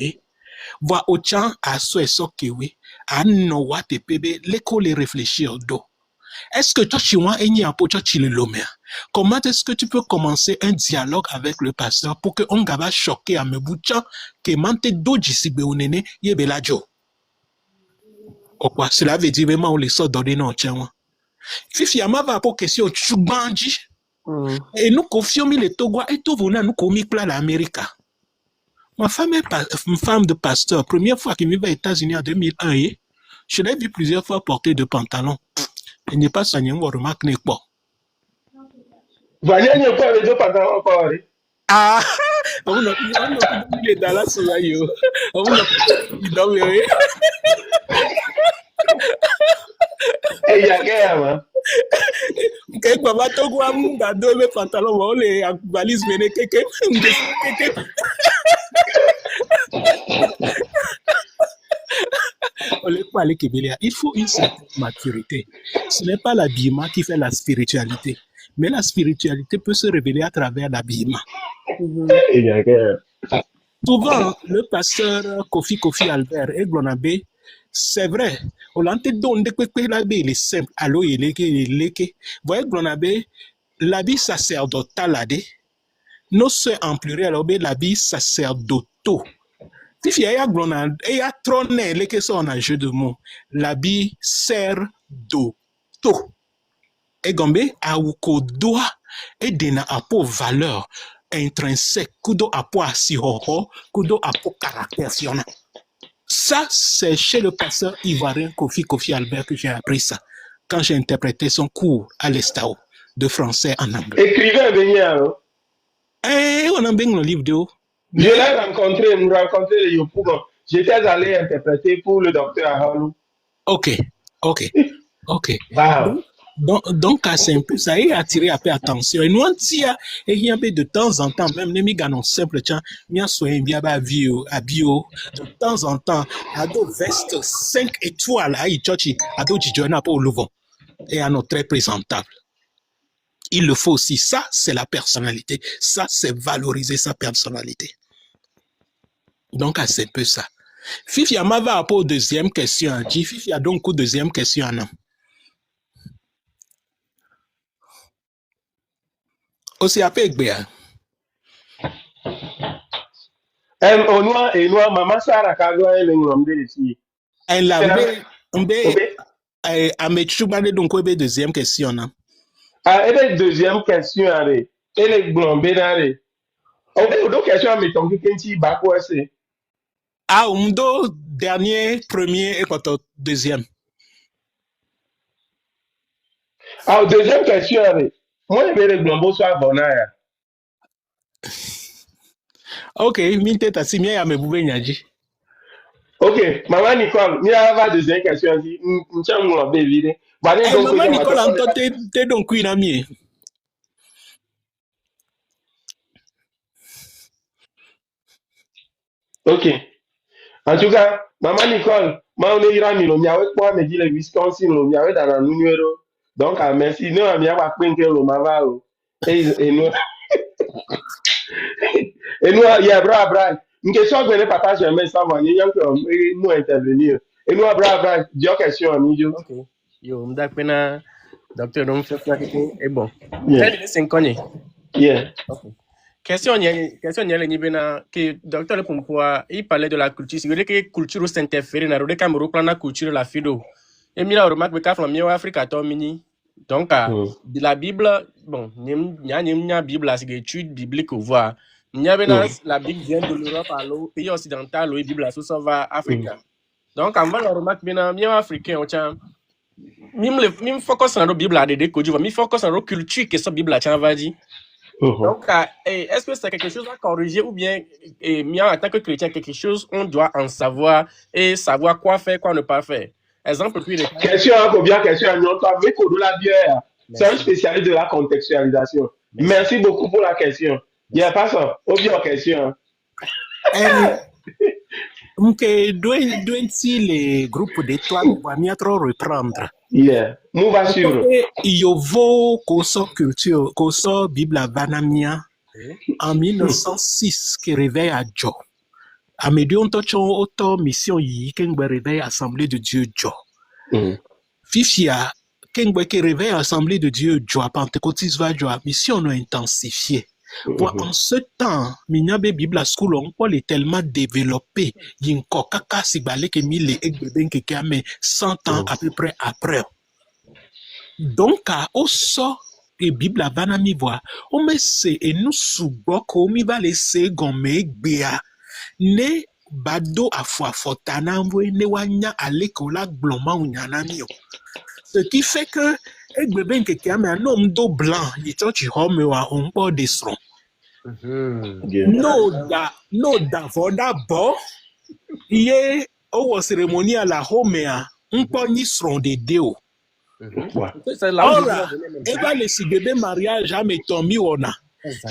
Voix au champ à so et so kewe, à no wa te pebe, l'école réfléchir do. Est-ce que toi, chiwa enyi apo toi chile lomea? Comment est-ce que tu peux commencer un dialogue avec le pasteur pour que on gaba choqué à me boucha que mante do jisibe onene yebela jo? Ou quoi? Cela veut dire vraiment on les sort donner non tiens. Fifi ama va pour question chubanji. Et nous confions les Togo et tout vona nous commis plat l'Amérique. Ma femme est une femme de pasteur. Première fois qu'il vivait aux États-Unis en 2001, je l'ai vu plusieurs fois porter de pantalons. Il n'est pas soigné, on remarque n'est pas. Vanya n'y a pas les deux pantalons encore. Ah, on a mis dans la soirée. On a mis dans le Et il y a guerre, hein. Quand papa Togo a mis dans deux pantalons, on les valise venez quelqu'un. Il faut une certaine maturité. Ce n'est pas l'habillement qui fait la spiritualité, mais la spiritualité peut se révéler à travers l'habillement. Il y a que... Souvent, le pasteur Kofi Albert et Glonabé, c'est vrai. Olante donne de quoi l'abbé, il est simple. Allo, il est. Voyez, Glonabé, l'habit sacerdotal, non c'est en pluriel, l'habit sacerdotal. Si il y a Glonabé, il y a trôné, les que sont en jeu de mots. L'habit sacerdotal. Et Gombe, a ou doit et dena apo valeur intrinsèque, kudo apo asihoho, kudo apo caractère siona. Ça, c'est chez le pasteur ivoirien Kofi Albert que j'ai appris ça, quand j'ai interprété son cours à l'Estao, de français en anglais. Écrivain Benyar. Eh, on a bien le livre de haut. Je l'ai rencontré, nous rencontré le Yopougon. J'étais allé interpréter pour le docteur Ahalou. Ok. Wow. Donc, c'est un peu ça, et attirer un peu attention. Et nous, on tient, et il y a de temps en temps, même les miganos simples, tiens, bien soin, bien à bio, de temps en temps, à dos veste 5 étoiles, à Ichochi, à dos Djidjona pour le vent, et à notre très présentable. Il le faut aussi. Ça, c'est la personnalité. Ça, c'est valoriser sa personnalité. Donc, c'est un peu ça. Fifi, il m'a pour deuxième question. Fifi a donc deuxième question. Aussi après Gbea. Onwa enwa mama Sarah kagwa ele ngombe ici. En la amechubane donc ebe deuxième question na. Ebe deuxième question are. Ele glombe nare. Odo question me tonki kenti ba ko ese. Umdo dernier, premier et quoi deuxième. Deuxième question are. Moi je vais glombo soit bonaya. Ok, minte tasimia ya mebube nyaji. Ok, maman Nicole, mi a deuxième question si m'tient mon bébé. Maman Nicole en te donc kui na mi. Ok. En tout cas, maman Nicole, moi on ira mi lo mi avec moi me dit le Wisconsin lo mi avec dans un numéro. Donc merci. Nous on mi a pas prendre lo mava o. Et nous et nous ya bra. Une question que ne papa jamais savoir ni yang ko nous intervenir. Et nous bra dis question ami jo. Ok. Yo mda pena docteur donc fait ça et bon. Yeah. Quel est 5 ans? Yeah. Ok. Question ni bena que docteur pour pouvoir il parlait de la culture, c'est que culture s'interférer na rode Cameroun plan na culture la fido. Et mira remarque que quand mi Afrique to mini. Donc de la Bible, bon, nya Bible c'est étude biblique voir. La Bible vient de l'Europe à l'eau, pays occidental, la Bible ça va Afrique. Donc avant la remarque bena mi africain on tient mim focus sur la Bible à des codes, mi focus sur la culture que ça Bible a tient va dire. Donc, est-ce que c'est quelque chose à corriger ou bien, en tant que chrétien, quelque chose on doit en savoir et savoir quoi faire, quoi ne pas faire? Exemple, puis question combien question avec la bière. C'est un spécialiste de la contextualisation. Merci beaucoup pour la question. Il n'y a pas ça. Au bien question. Doit-il les groupes d'étoiles va bien trop reprendre? Yeah. Nous va suivre. Il y a coso culture, coso Bible Banamia en 1906 qui réveille à Joe. À Médion Tochon, auto mission yi, qu'un réveille Assemblée de Dieu Joe. Fifia, qu'un qui réveille Assemblée de Dieu Joe, à Pentecôte va Joe, mission non intensifiée. En ce temps, Minyabe Bible School, on est tellement développé. Il y a encore caca si balé que mille et bébé qui a 100 ans à peu près après. Donc, au sort et Bible à Banami voix, on me sait et nous sous-bois qu'on va laisser gommer béa. Ne bado à foi fotana ne wanya à l'école bloma ou nyanamio. Ce qui fait que bébé qui a un homme d'eau blanc, il est tout homme ou un peu de son. No da voda bo iye owo cérémonie à la homea un peu ni son de deo. Ora, eba le si bébé mariage a metombi ona.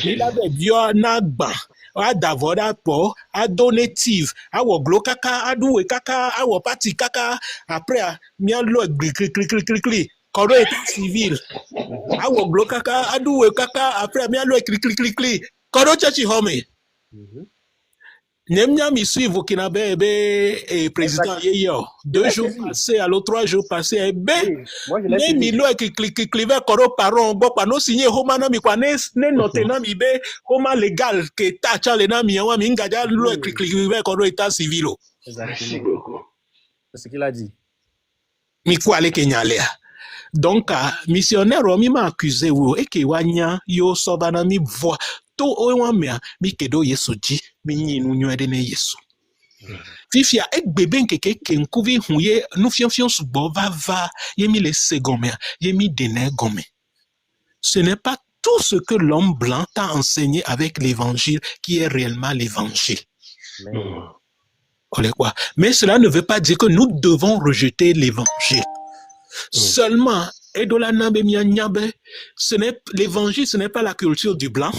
Il avait bio nagba. A davoda po, a donative, a wo glo kaka, a doué kaka, a wo parti kaka. Après, mian lo cli. Koro état civil. A wo glo kaka, a doué kaka. Après, mian lo cli. Koro chachi home. Mhm. Nemnya mi suivre Kinabe et président yeyo. 2 jours Saisi. passés, alors 3 jours passés, Oui, moi je l'ai ne mi saisi. lo qui clive koro paron bo pa no signé homa na mi kwa ne note na mi be homa légal que ta chale na mi wa mi ngaja lo clive koro état civil. Merci Exactement. beaucoup. C'est ce qu'il a dit. Mi kwa le kenyalea. Donc, missionnaire mi m'a accusé wo et que wanya yo sobana mi voix to o mea mi kedo yesu ji mi nyinu nywede ne yesu. Fifia ek bébé nkeke kenkuvi huye nous fions subo va yemi le segomea yemi dene gome. Ce n'est pas tout ce que l'homme blanc t'a enseigné avec l'évangile qui est réellement l'évangile. Mais cela ne veut pas dire que nous devons rejeter l'évangile. Seulement, l'évangile, ce n'est pas la culture du blanc.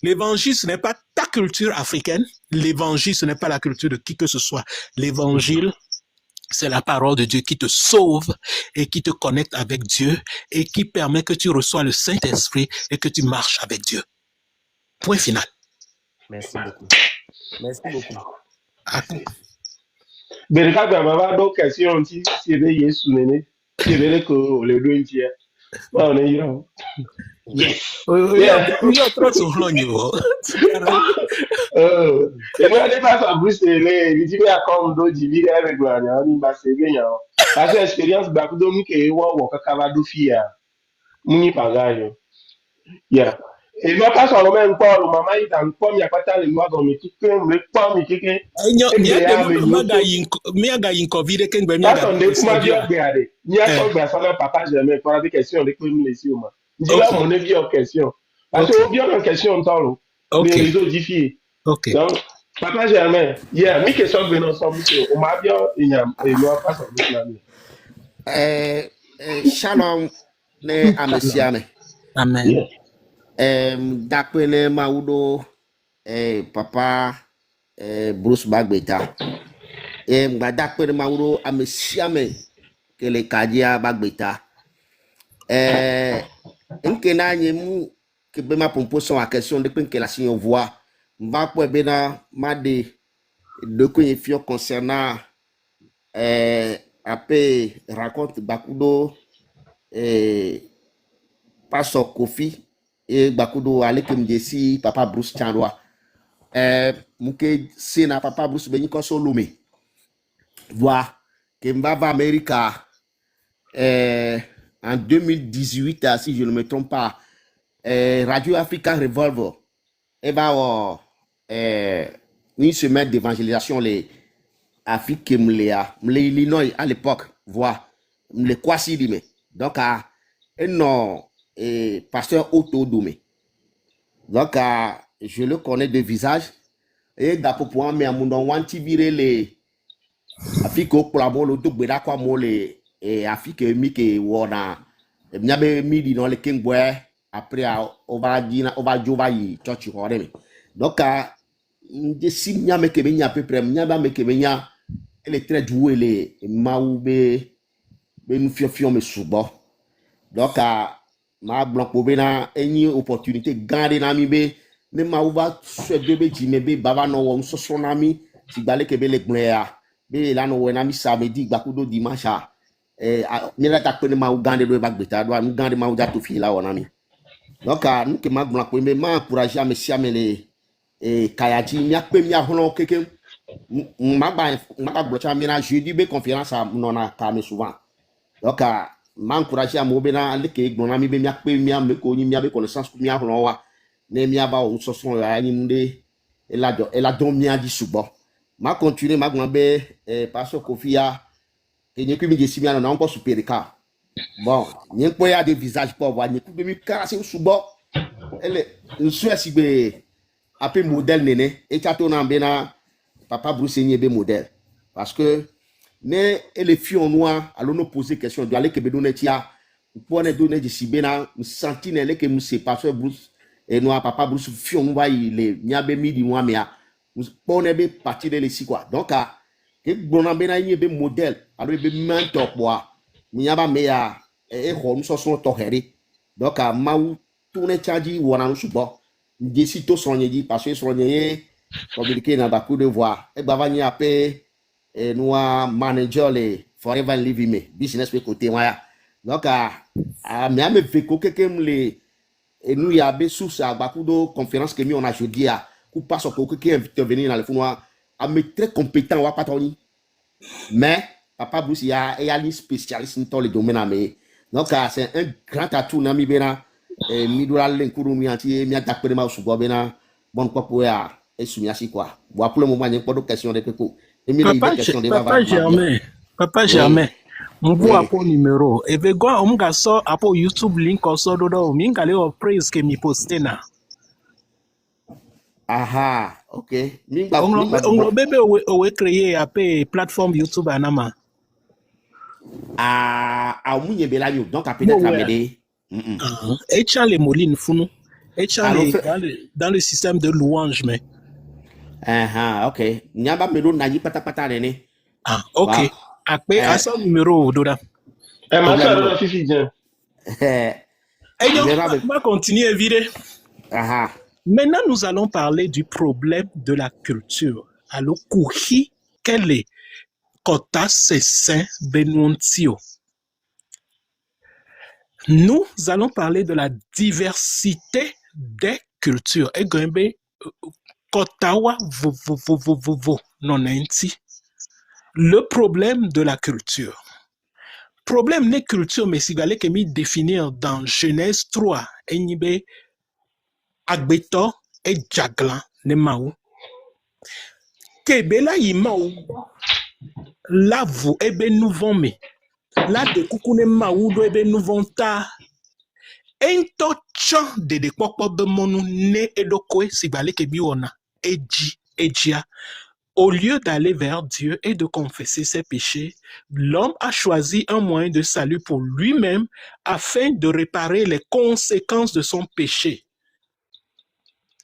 L'évangile, ce n'est pas ta culture africaine. L'évangile, ce n'est pas la culture de qui que ce soit. L'évangile, c'est la parole de Dieu qui te sauve et qui te connecte avec Dieu et qui permet que tu reçois le Saint-Esprit et que tu marches avec Dieu. Point final. Merci beaucoup. Merci beaucoup. Berka baba do question ti sebe Yesu nene. Sebe ko le do ntia. Ba on est là. Yes. Il y a trop souvent niveau. Et moi des pas ça Bruce il dit bien comme do jibi avec moi ni ba sebe nya. Parce que expérience ba ko do mu ke wo kaka do fia. Muni pagayo. Yeah. Et moi pas sur le même port, maman il dans comme il y a pas tant les lois comme qui que me pas me qui que miaga inkovide ken be miaga on est kuma bien regarder ni a pas bien ça papa jamais pour des questions de quoi me laisser au moins dis là mon avis en question parce que bien en question temps les réseaux difficiles donc papa jamais yeah mi question venant ensemble on m'a bien il y a loi pas sur le shalom ne amesiame amen dakpene maudo papa Bruce Bagbeta mba dakpene maudo amesiame que le kadia Bagbeta nke na nyemu que be ma proposition à question de que la signe voix mba po bena made de confiance concernant après raconte bakudo Pastor Kofi et bakudo alekem desi papa Bruce Chandwa muke sena papa Bruce beni ko solome voix que mba va America en 2018 si je ne me trompe pas Radio Africa Revolver et va une semaine d'évangélisation les Afrique Illinois à l'époque voix les Kwasi dime donc non pasteur Otto Doumé. Donc, je le connais de visage. Et d'après pour moi, mais à mon nom, on tire les Afrique au plamo, le tout béda quoi, moi les Afrique mi wona. M'yabe mi di dans le kingboy après on va dire on va jouer church horeme. Donc, je si m'yame que m'ya peu près m'yaba me que m'ya elle est très douée les maoube nous fions me soubo. Donc, ma blanc bena any opportunité garder na mi be ne ma uba so de be jime be baba no wo so so na mi ti gbale ke be le gbea be la no we na mi samedi gbakudo dimanche mi la ta pe ne ma u gande do bagbeta do mi gande ma u ja to fi la wona mi donc nous que ma blanc me ma encourager à me siamele kayaji mi ape mi ahono keke ma ba blocha mi na jeudi be conférence à nona ka me souvent donc m'encourager à mobena le ke gbona mi be mi akpe mi am ko ni mi abe connaissance mi ahlo wa ne mi aba o so so ya ni munde e la don mi adi subo ma continuer ma gbon be pastor Kofia ke ni ku mi je simi na on superika bon ni po ya de visage pour voir ni ku be mi karase subo ele nsu asigbe ape modèle nene e chato na be na papa Bruce ni be modèle parce que ne les filles en noir allons nous poser question de aller que bedone tia pour ne donner de sibena sentinelle que monsieur pasteur Bruce et noir papa Bruce filles on va il nyabe midi moi mea pour ne be partir de ici quoi donc que bon bena ni be modèle alors be mentor quoi nyaba mea e ho nous so to heri donc ma tourner charge wona nous subo D'ici tout son dit parce que son communiqué dans beaucoup de voix. Et bah va appelé nous manager les forever living me business pe côté moi. Donc mais me fait que quelqu'un les et nous y a des sources à beaucoup de conférences que on a jeudi à ou pas sur qui invite venir dans le fond à me très compétent ou pas toni. Mais papa Bruce il y a un spécialiste dans le domaine mais donc c'est un grand atout na mi bena et mi dola l'enkuru mi anti mi attaque de ma subo bena bon quoi pour ya et soumis assis quoi. Bon pour le moment il n'y a pas de question de coco. Papa Germain. Mbu apo numéro. Et vego omga so apo YouTube link also dodo mingale o praise ke mi poste na. Aha, ok. On bébé owe créer apé plateforme YouTube anama. Munye bela yo donc peut-être m'aider. Echa les molines funu. Echa dans le système de louange mais. Ok. Nyamba melo nani pata nene. Ok. Après, à son numéro, Doda. Ma soeur, Fifi, bien. Et donc, on va continuer à vider. Maintenant, nous allons parler du problème de la culture. Alors, Kouhi, quel est Kota Sessin Benountio? Nous allons parler de la diversité des cultures. Et Gombe, Kotawa, non, le problème de la culture. Problème n'est culture, mais si galé que mi définir dans Genèse 3, Enibe, Agbeto et Jaglan, ne maou. Kebela imaou, la vous ebe nous vome. La de coucou ne maou do ebe nous vonta. Ento chan de kwakwa be monu ne edokwe si galé que biona, ejia. Au lieu d'aller vers Dieu et de confesser ses péchés, l'homme a choisi un moyen de salut pour lui-même afin de réparer les conséquences de son péché.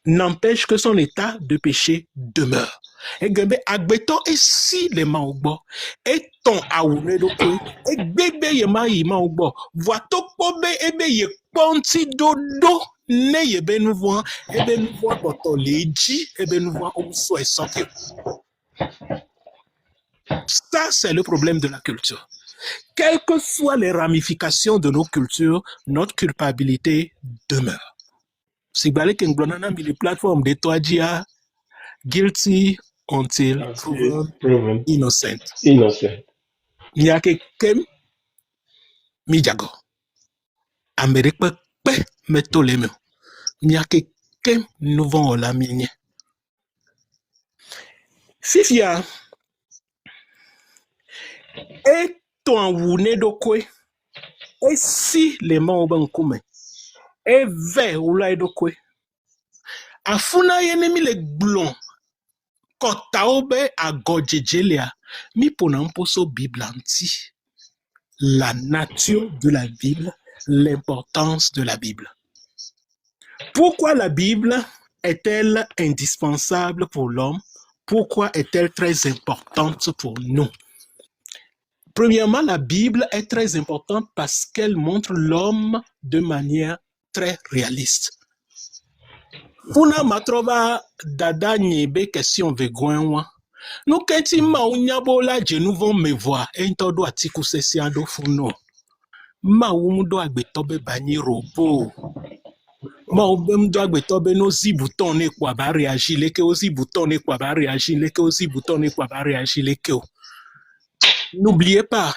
N'empêche que son état de péché demeure. Et gembe agbeto et si les maugbo et ton aouné doké et bébé yema yima ugbo voito pobe ebe ye ponti dodo ne yebe nous voir ebe nous voir boto leji ebe nous voir ou soit santé. Ça, c'est le problème de la culture. Quelles que soient les ramifications de nos cultures, notre culpabilité demeure. Si vous avez les plateformes de Toadjia, guilty until proven innocent. Innocent. Il y a quelqu'un, Mijago. Amérique, Metoleme. Il y a quelqu'un, nous vont la mine. Fifia. Et ton wune do kwe, et si les mains au koume, et vers ou la do kwe, a funa yenemi le blon, kota obe a godjejelia, mi ponamposo Bible anti, la nature de la Bible, l'importance de la Bible. Pourquoi la Bible est-elle indispensable pour l'homme? Pourquoi est-elle très importante pour nous? Premièrement, la Bible est très importante parce qu'elle montre l'homme de manière très réaliste. Funa matrova dada nyebe question vegoenwa. Nous kenti ma unyabola je nous vont me voir et todo atiku sesiando funo. Ma umudo agbetobe bani robo. Ma ubemdo agbetobe no zibuton ne kwa ba réagir leke ozi bouton ne kwa ba réagir leke ozi bouton ne kwa ba réagir leke o. N'oubliez pas,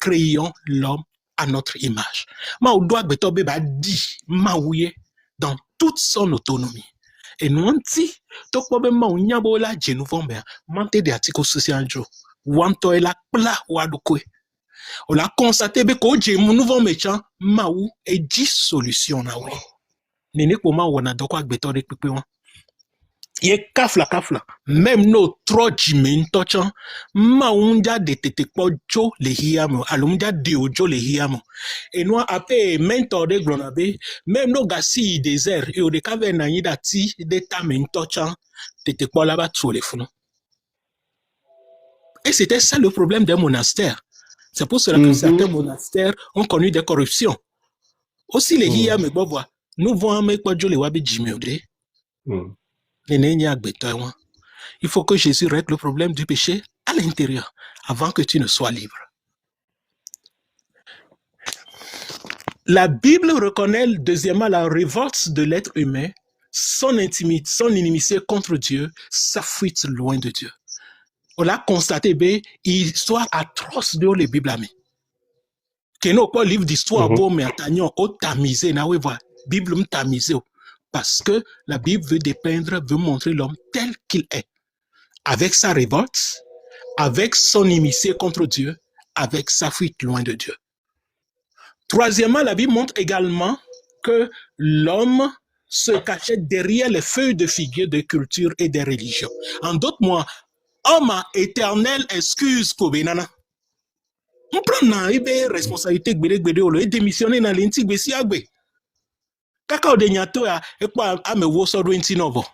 créons l'homme à notre image. Dans toute son autonomie. Et nous on dit, on a constaté que nous vont mettre maou et 10 solutions. Nene comment on a donc ye kafla même no trojimen tochan maunja de tete pojo le hiamo alumja de ojo le hiamo et nous appelé mentor de glonabe même no gasi désert et au de cave na yida ti de tamen tochan tete pola ba tso le funo. Et c'était ça le problème des monastères. C'est pour cela que certains monastères ont connu des corruptions. Aussi les hiam bon voir Nous voyons mais quoi le wabi jimode. Il faut que Jésus règle le problème du péché à l'intérieur avant que tu ne sois libre. La Bible reconnaît deuxièmement la révolte de l'être humain, son inimitié contre Dieu, sa fuite loin de Dieu. On l'a constaté, histoire atroce de la Bible. Que nous pas livre d'histoire beau mais attendons au tamisé na ouais Bible tamisé parce que la Bible veut dépeindre, veut montrer l'homme tel qu'il est, avec sa révolte, avec son inimitié contre Dieu, avec sa fuite loin de Dieu. Troisièmement, la Bible montre également que l'homme se cachait derrière les feuilles de figuier de culture et des religions. En d'autres mots, homme éternel excuse Kobenana. On prend une responsabilité de démissionner dans l'inti besi agbe. Kaka odenyato ya ekpa amewo sodo inti novo.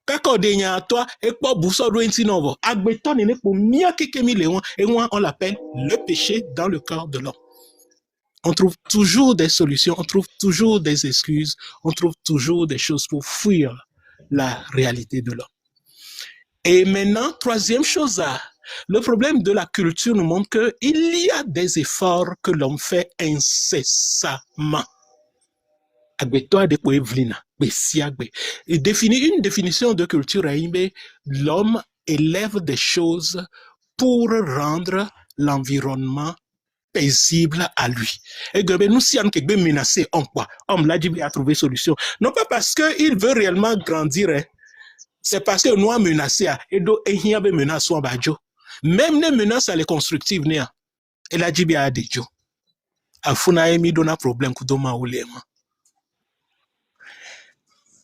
Kaka odenyato ekpa busodo inti novo. Agbe ton ne po mia kekemi leon et moi on l'appelle le péché dans le corps de l'homme. On trouve toujours des solutions, on trouve toujours des excuses, on trouve toujours des choses pour fuir la réalité de l'homme. Et maintenant, troisième chose, le problème de la culture nous montre qu'il y a des efforts que l'homme fait incessamment. Et définir une définition de culture, l'homme élève des choses pour rendre l'environnement paisible à lui. Et nous si on est menacé en quoi? Homme l'a dit à trouver solution. Non pas parce qu'il veut réellement grandir, c'est parce que nous sommes menacés et donc il y a des menaces en badjo. Même les menaces les constructives et la dit à des jo. Afuna emi dona problème kudoma ulema.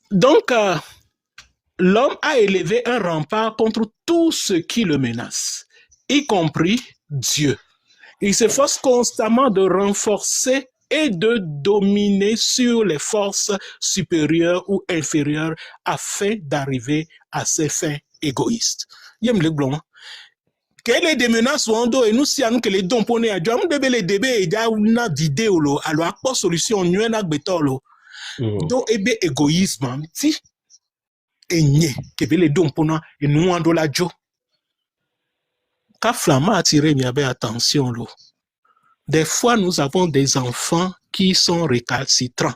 Donc l'homme a élevé un rempart contre tout ce qui le menace, y compris Dieu. Il s'efforce constamment de renforcer et de dominer sur les forces supérieures ou inférieures afin d'arriver à ses fins égoïstes. Yem le blond. Quelle est des menaces ou ando et nous si que les dons pone à Dieu, on les débats et déjà une vidéo lo, alors pas solution nuena betolo. Donc ebe égoïsme, si et nye que les dons pona et nous ando la jo. Quand Flamma a tiré mi avait attention lo. Des fois, nous avons des enfants qui sont récalcitrants.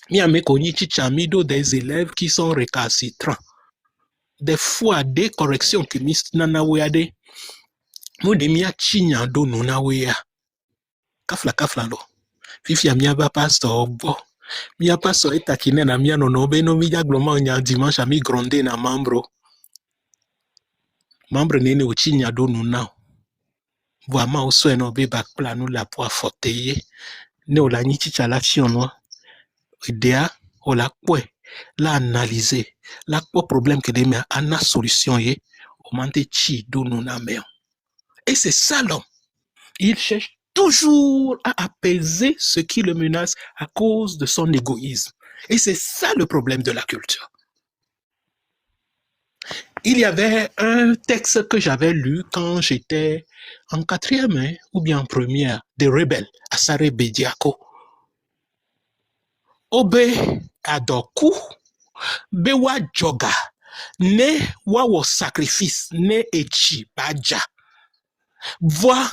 Il y a des élèves qui sont récalcitrants. Des fois, des corrections que mis nanawéade, nous de mia chinya do nunawea. Kafla lo. Fifi a mia ba pastor bo. Mia pastor etakine na mia nonobe no mi diagloma nya dimanche a mi grondé na membre. Membre nene o chinya do nunao. Vraiment, au soin no be bac planu la poa foteye. Ne o la ni chicha la chionno. Idea o la kwe la analyser la quoi problème que des a na solution ye o mante chi do nous na mea. Et c'est ça l'homme. Il cherche toujours à apaiser ce qui le menace à cause de son égoïsme. Et c'est ça le problème de la culture. Il y avait un texte que j'avais lu quand j'étais en 4e ou bien en première, des rebelles, Asare Bediako. Obe adoku, bewa joga, ne wawo sacrifice, ne echi baja. Vois,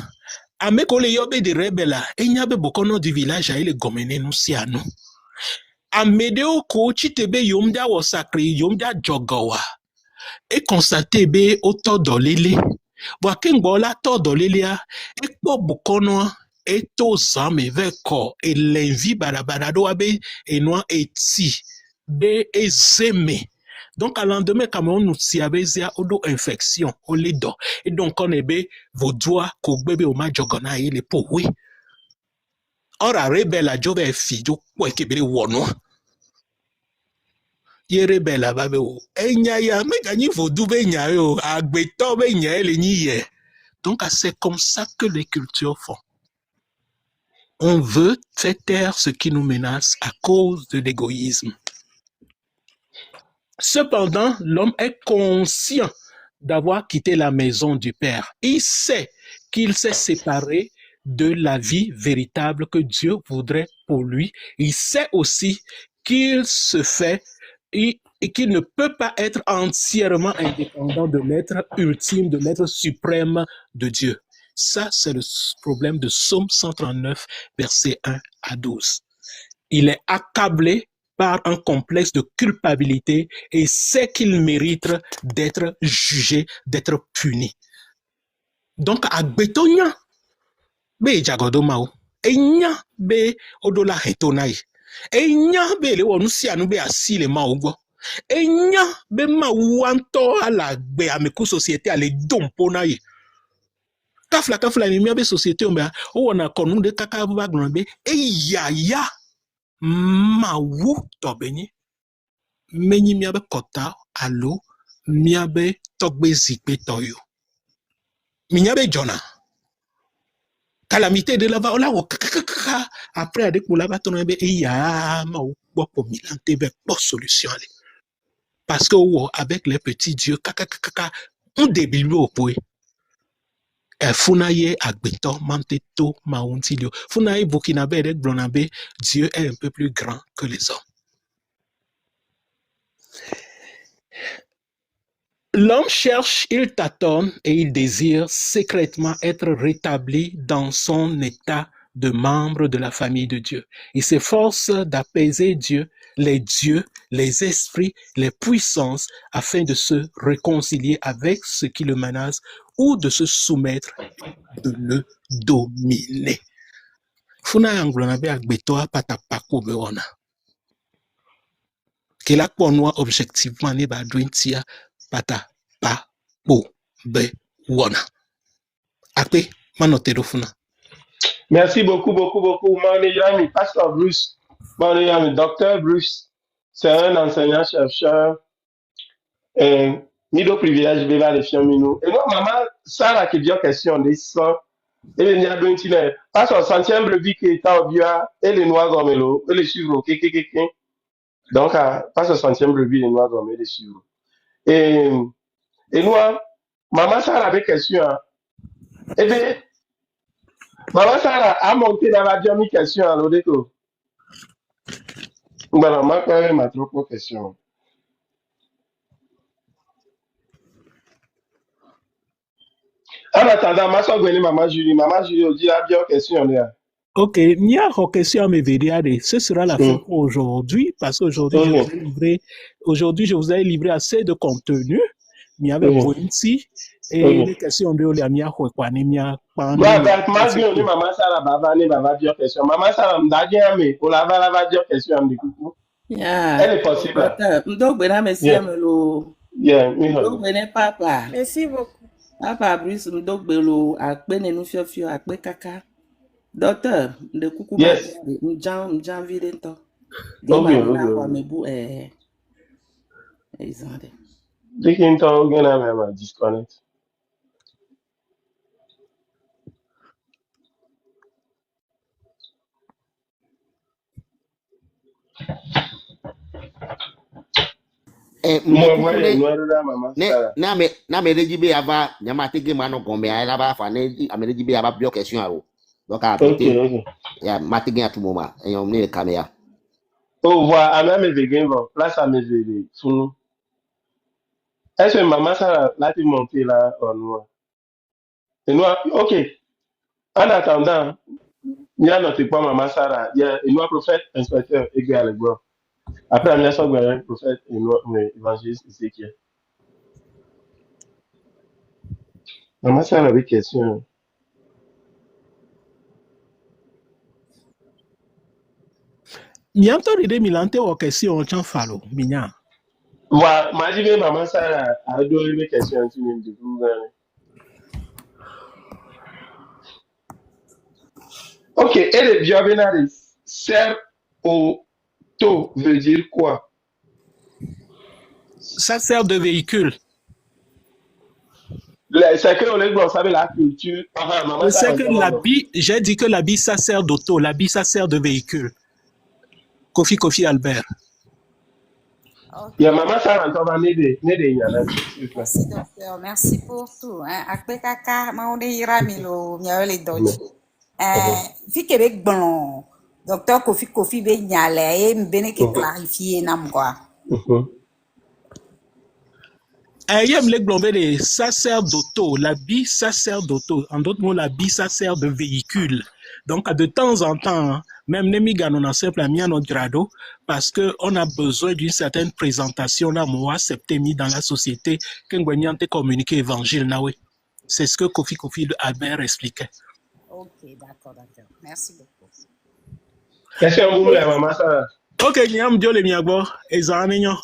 amekole yobe de rebelles, enyabe bokono du village a ele gomene nusiano. Amedeo ko chitebe yomda wo sacri, yomda jogawa. Et constaté be auto dolele. Vois kengbola to dolelea, e po bokono et to zame veko et l'envie barabarado abe et noa eti be ezeme. Donc à lendemain quand on nous si avait odo infection au ledo et donc on ebe vos doigts ko bebe o ma jogona et les po oui. Ora rebelle a jove fijo ko ekebere wono. Ye rebelle babe o enya ya me gagner vos doube nya yo agbeto be nya ele niye. Donc c'est comme ça que les cultures font. On veut faire taire ce qui nous menace à cause de l'égoïsme. Cependant, l'homme est conscient d'avoir quitté la maison du Père. Il sait qu'il s'est séparé de la vie véritable que Dieu voudrait pour lui. Il sait aussi qu'il se fait et qu'il ne peut pas être entièrement indépendant de l'être ultime, de l'être suprême de Dieu. Ça, c'est le problème de Psaume 139, versets 1 à 12. Il est accablé par un complexe de culpabilité et sait qu'il mérite d'être jugé, d'être puni. Donc, agbetonya be jagodomao, enya be odola hetonai, enya be le wonusianu be asile maogo, enya be mauanto ala be ameku société ale domponai. Kafla ni miabe société ombe o wana konu de kaka bagno be eyaya mawu tobeni menyi miabe kota alo miabe togbe zikbe toyo minyabe jona calamité de là-bas là après avec pour là-bas ton be ya mawu boko milante be pas solution parce que avec les petits dieux kaka on débile au point Funaye agbeto manteto mauntilio. Funaye Burkinabe et Blonabe, Dieu est un peu plus grand que les hommes. L'homme cherche, il tâtonne et il désire secrètement être rétabli dans son état de membre de la famille de Dieu. Il s'efforce d'apaiser Dieu, les esprits, les puissances, afin de se réconcilier avec ce qui le menace ou de se soumettre, de le dominer. Funa anglonabe agbetoa patapako beona. Kela ponwa objectivement ne ba dwintia patapako beona. Akpe manotero funa. Merci beaucoup. Mon Pasteur Bruce, mon Docteur Bruce, c'est un enseignant-chercheur. Mido privilège de la fiamino. Et moi, maman, ça là qui dit question de ça. Et les niais d'intine. Parce que centième brevi qui est au bio, et les noirs gomelo, et les suivre, donc, parce que centième brevi, les noirs gomelo, les suivre. Et nous, maman, ça avait question. Eh bien, maman, ça a monté dans la demi question à l'autre. Maman, quand même, m'a trop question. En attendant, ma soeur maman Julie, on dit la bien question. Ok, mia question me vériade. Ce sera la fin pour aujourd'hui, parce qu'aujourd'hui, je vous ai livré assez de contenu. Mia be pointi et les questions de la mia kwa ni mia pa. Maman ça la bava bien question. Maman ça m'a dit mais on la va dire question am coucou. Elle est possible. Donc ben merci amelo. Donc ben papa. Merci beaucoup. Papa Bruce donc belo akpe ne nu fiofio akpe kaka. Docteur, de coucou m'jan vidento. Dikinto gena mema disconnect. na me rejibe ava nyama tege mano gombe ala ba fa ne amerejibe ava bio question aro donc okay. Ya matege atu moma en ne kamera. Oh voilà, à même vegan bon, place à mes vélos. Sous. Est-ce que maman ça là tu monter là en noir. Et nous OK. En attendant, il y a notre pas maman Sarah, il y a un prophète inspecteur égal le gros. Après il y a son prophète et nous évangéliste Ézéchiel. Maman Sarah avait question. Mianto ide milante o question chan falo minya. Voilà, m'a dit maman Sarah a adoré mes questions tu me dis vous. Ok, et le bienvenue sert au taux veut dire quoi? Ça sert de véhicule. C'est que on savait la culture. C'est que l'habit, j'ai dit que l'habit ça sert d'auto, l'habit ça sert de véhicule. Kofi Albert. Il y a maman ça va m'aider yana. Merci docteur, merci pour tout. Akpe kaka maunde iramilo miaole doji. Fi Québec bon docteur Kofi be nyale e mbene ke clarifier nam quoi. Ayem les globes des sacerdotaux, l'habit sacerdotal, en d'autres mots, l'habit sert de véhicule. Donc, de temps en temps, même Nemigan, on a simple mis notre grado, parce que on a besoin d'une certaine présentation, là, moi, septémie dans la société, qu'un te communiquer évangile, là, oui. C'est ce que Kofi Albert expliquait. Ok, d'accord. Merci beaucoup. Qu'est-ce que vous voulez, maman, ça? Ok, Niam Dio le Miagbo, et Zaninho.